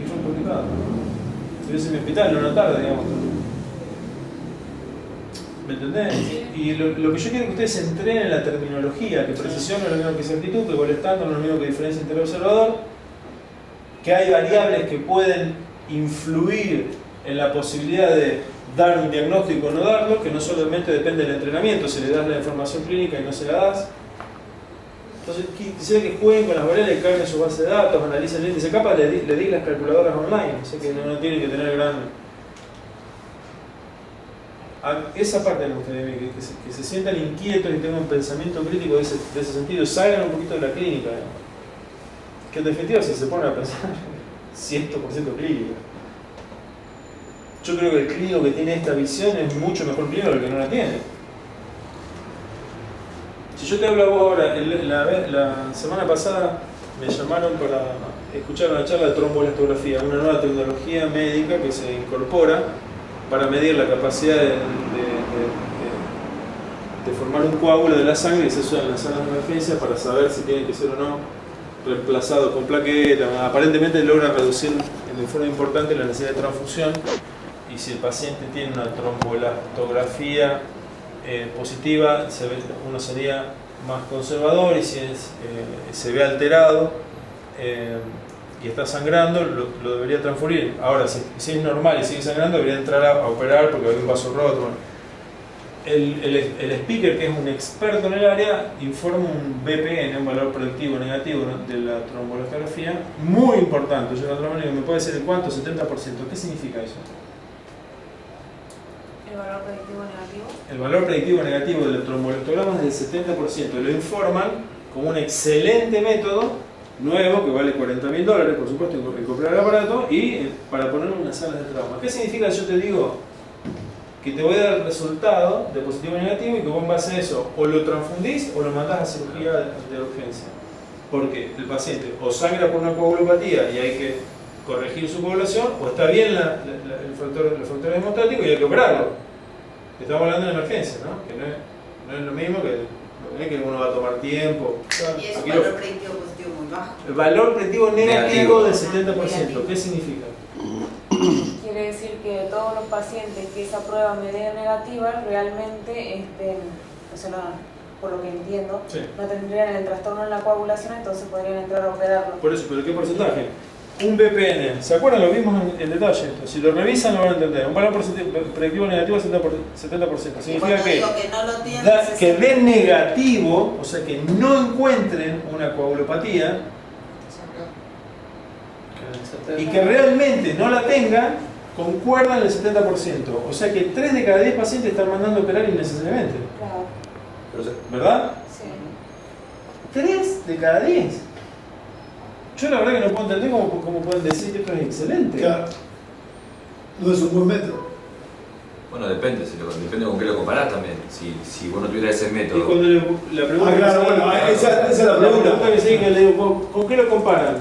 Y fue publicado. Estuve en mi hospital, no tarde, digamos. ¿Me entendés? Y lo que yo quiero es que ustedes se entrenen en la terminología, que precisión no es lo mismo que exactitud, que gol estándar no es lo mismo que diferencia interobservador, que hay variables que pueden influir en la posibilidad de dar un diagnóstico o no darlo, que no solamente depende del entrenamiento, si le das la información clínica y no se la das. Entonces quisiera que jueguen con las variables, que carguen su base de datos, analicen el índice kappa, le di las calculadoras online, o sea que no tienen que tener gran... Esa parte me gustaría que se sientan inquietos y tengan un pensamiento crítico de ese sentido, salgan un poquito de la clínica, que en definitiva si se ponen a pensar 100% clínica. Yo creo que el clínico que tiene esta visión es mucho mejor clínico que el que no la tiene. Si yo te hablo a vos ahora, la semana pasada me llamaron para escuchar una charla de tromboelastografía, una nueva tecnología médica que se incorpora para medir la capacidad de formar un coágulo de la sangre y se usa en las salas de emergencia para saber si tiene que ser o no reemplazado con plaqueta. Aparentemente logra reducir de forma importante la necesidad de transfusión, y si el paciente tiene una tromboelastografía positiva, uno sería más conservador, y si se ve alterado y está sangrando, lo debería transfundir. Ahora, si es normal y sigue sangrando, debería entrar a operar porque hay un vaso roto. Bueno, el speaker, que es un experto en el área, informa un BPN, un valor predictivo negativo de la tromboelastografía, muy importante. Yo me puede decir el cuánto, 70%. ¿Qué significa eso? ¿El valor predictivo negativo? El valor predictivo negativo del tromboelastograma es del 70%. Lo informan como un excelente método nuevo que vale $40.000, por supuesto, en comprar el aparato y para ponerlo en unas salas de trauma. ¿Qué significa? Yo te digo que te voy a dar el resultado de positivo y negativo, y que vos en base a eso o lo transfundís o lo mandás a cirugía de urgencia. Porque el paciente o sangra por una coagulopatía y hay que corregir su coagulación, o está bien el factor hemostático y hay que operarlo. Estamos hablando de emergencia, ¿no? Que no es lo mismo que uno va a tomar tiempo. Y es un valor predictivo positivo muy bajo. El valor predictivo negativo del 70%. Negativo. ¿Qué significa? Quiere decir que todos los pacientes que esa prueba me dé negativa realmente, o sea, por lo que entiendo, Sí. no tendrían el trastorno en la coagulación, entonces podrían entrar a operarlo. Por eso, ¿pero qué porcentaje? Un BPN, ¿se acuerdan? Lo vimos en detalle esto. Si lo revisan lo van a entender. Un valor predictivo negativo del 70%. Significa que, que no lo tienen, que dé negativo, o sea que no encuentren una coagulopatía y que realmente no la tengan, concuerdan el 70%. O sea que 3 de cada 10 pacientes están mandando a operar innecesariamente. Claro. ¿Verdad? Sí. 3 de cada 10. Yo la verdad que no puedo entender cómo pueden decir que esto es excelente. Claro. No es un buen método. Bueno, depende con qué lo comparás también. Si vos no tuvieras ese Y método. cuando la pregunta claro, que bueno, se- esa es la la pregunta. pregunta que se que le digo, ¿con qué lo comparan?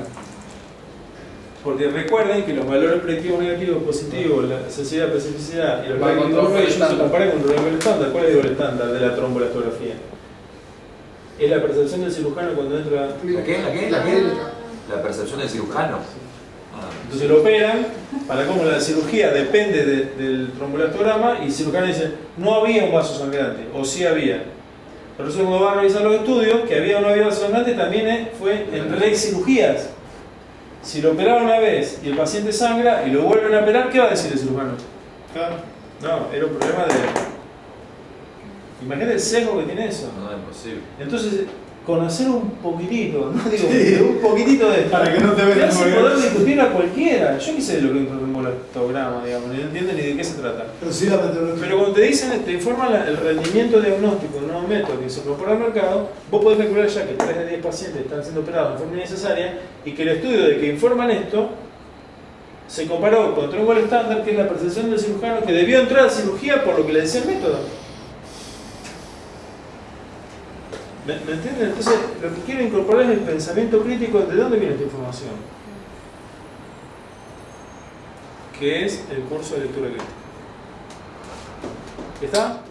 Porque recuerden que los valores predictivos negativos, positivos, la sensibilidad, especificidad y los Va valores contra un predictivos estándar. se comparan con el estándar. ¿Cuál es el estándar de la tromboelastografía? Es la percepción del cirujano cuando entra. ¿La qué? La percepción del cirujano. Ah, Entonces lo operan, para cómo la cirugía depende del tromboelastograma, y el cirujano dice, no había un vaso sangrante, o sí había. Por eso cuando van a revisar los estudios, que había o no había vaso sangrante, también fue en recirugías. Si lo operaron una vez y el paciente sangra y lo vuelven a operar, ¿qué va a decir el cirujano? Claro. No, era un problema de... Imagínate el sesgo que tiene eso. no, es imposible. Entonces, conocer un poquitito, no digo pero un poquitito de esto, Para que no te vean hace como poder que- discutir a cualquiera. Yo qué sé de lo que es un molestograma, digamos, ni entienden ni de qué se trata. Pero sí la metodología. Pero cuando te dicen, te informan el rendimiento diagnóstico de un nuevo método que se incorpora al mercado, vos podés calcular ya que 3 de 10 pacientes están siendo operados de forma innecesaria y que el estudio de que informan esto se comparó contra un gol estándar, que es la percepción del cirujano que debió entrar a cirugía por lo que le decía el método. ¿Me entienden? Entonces, lo que quiero incorporar es el pensamiento crítico de dónde viene esta información, que es el curso de lectura crítica. ¿Está?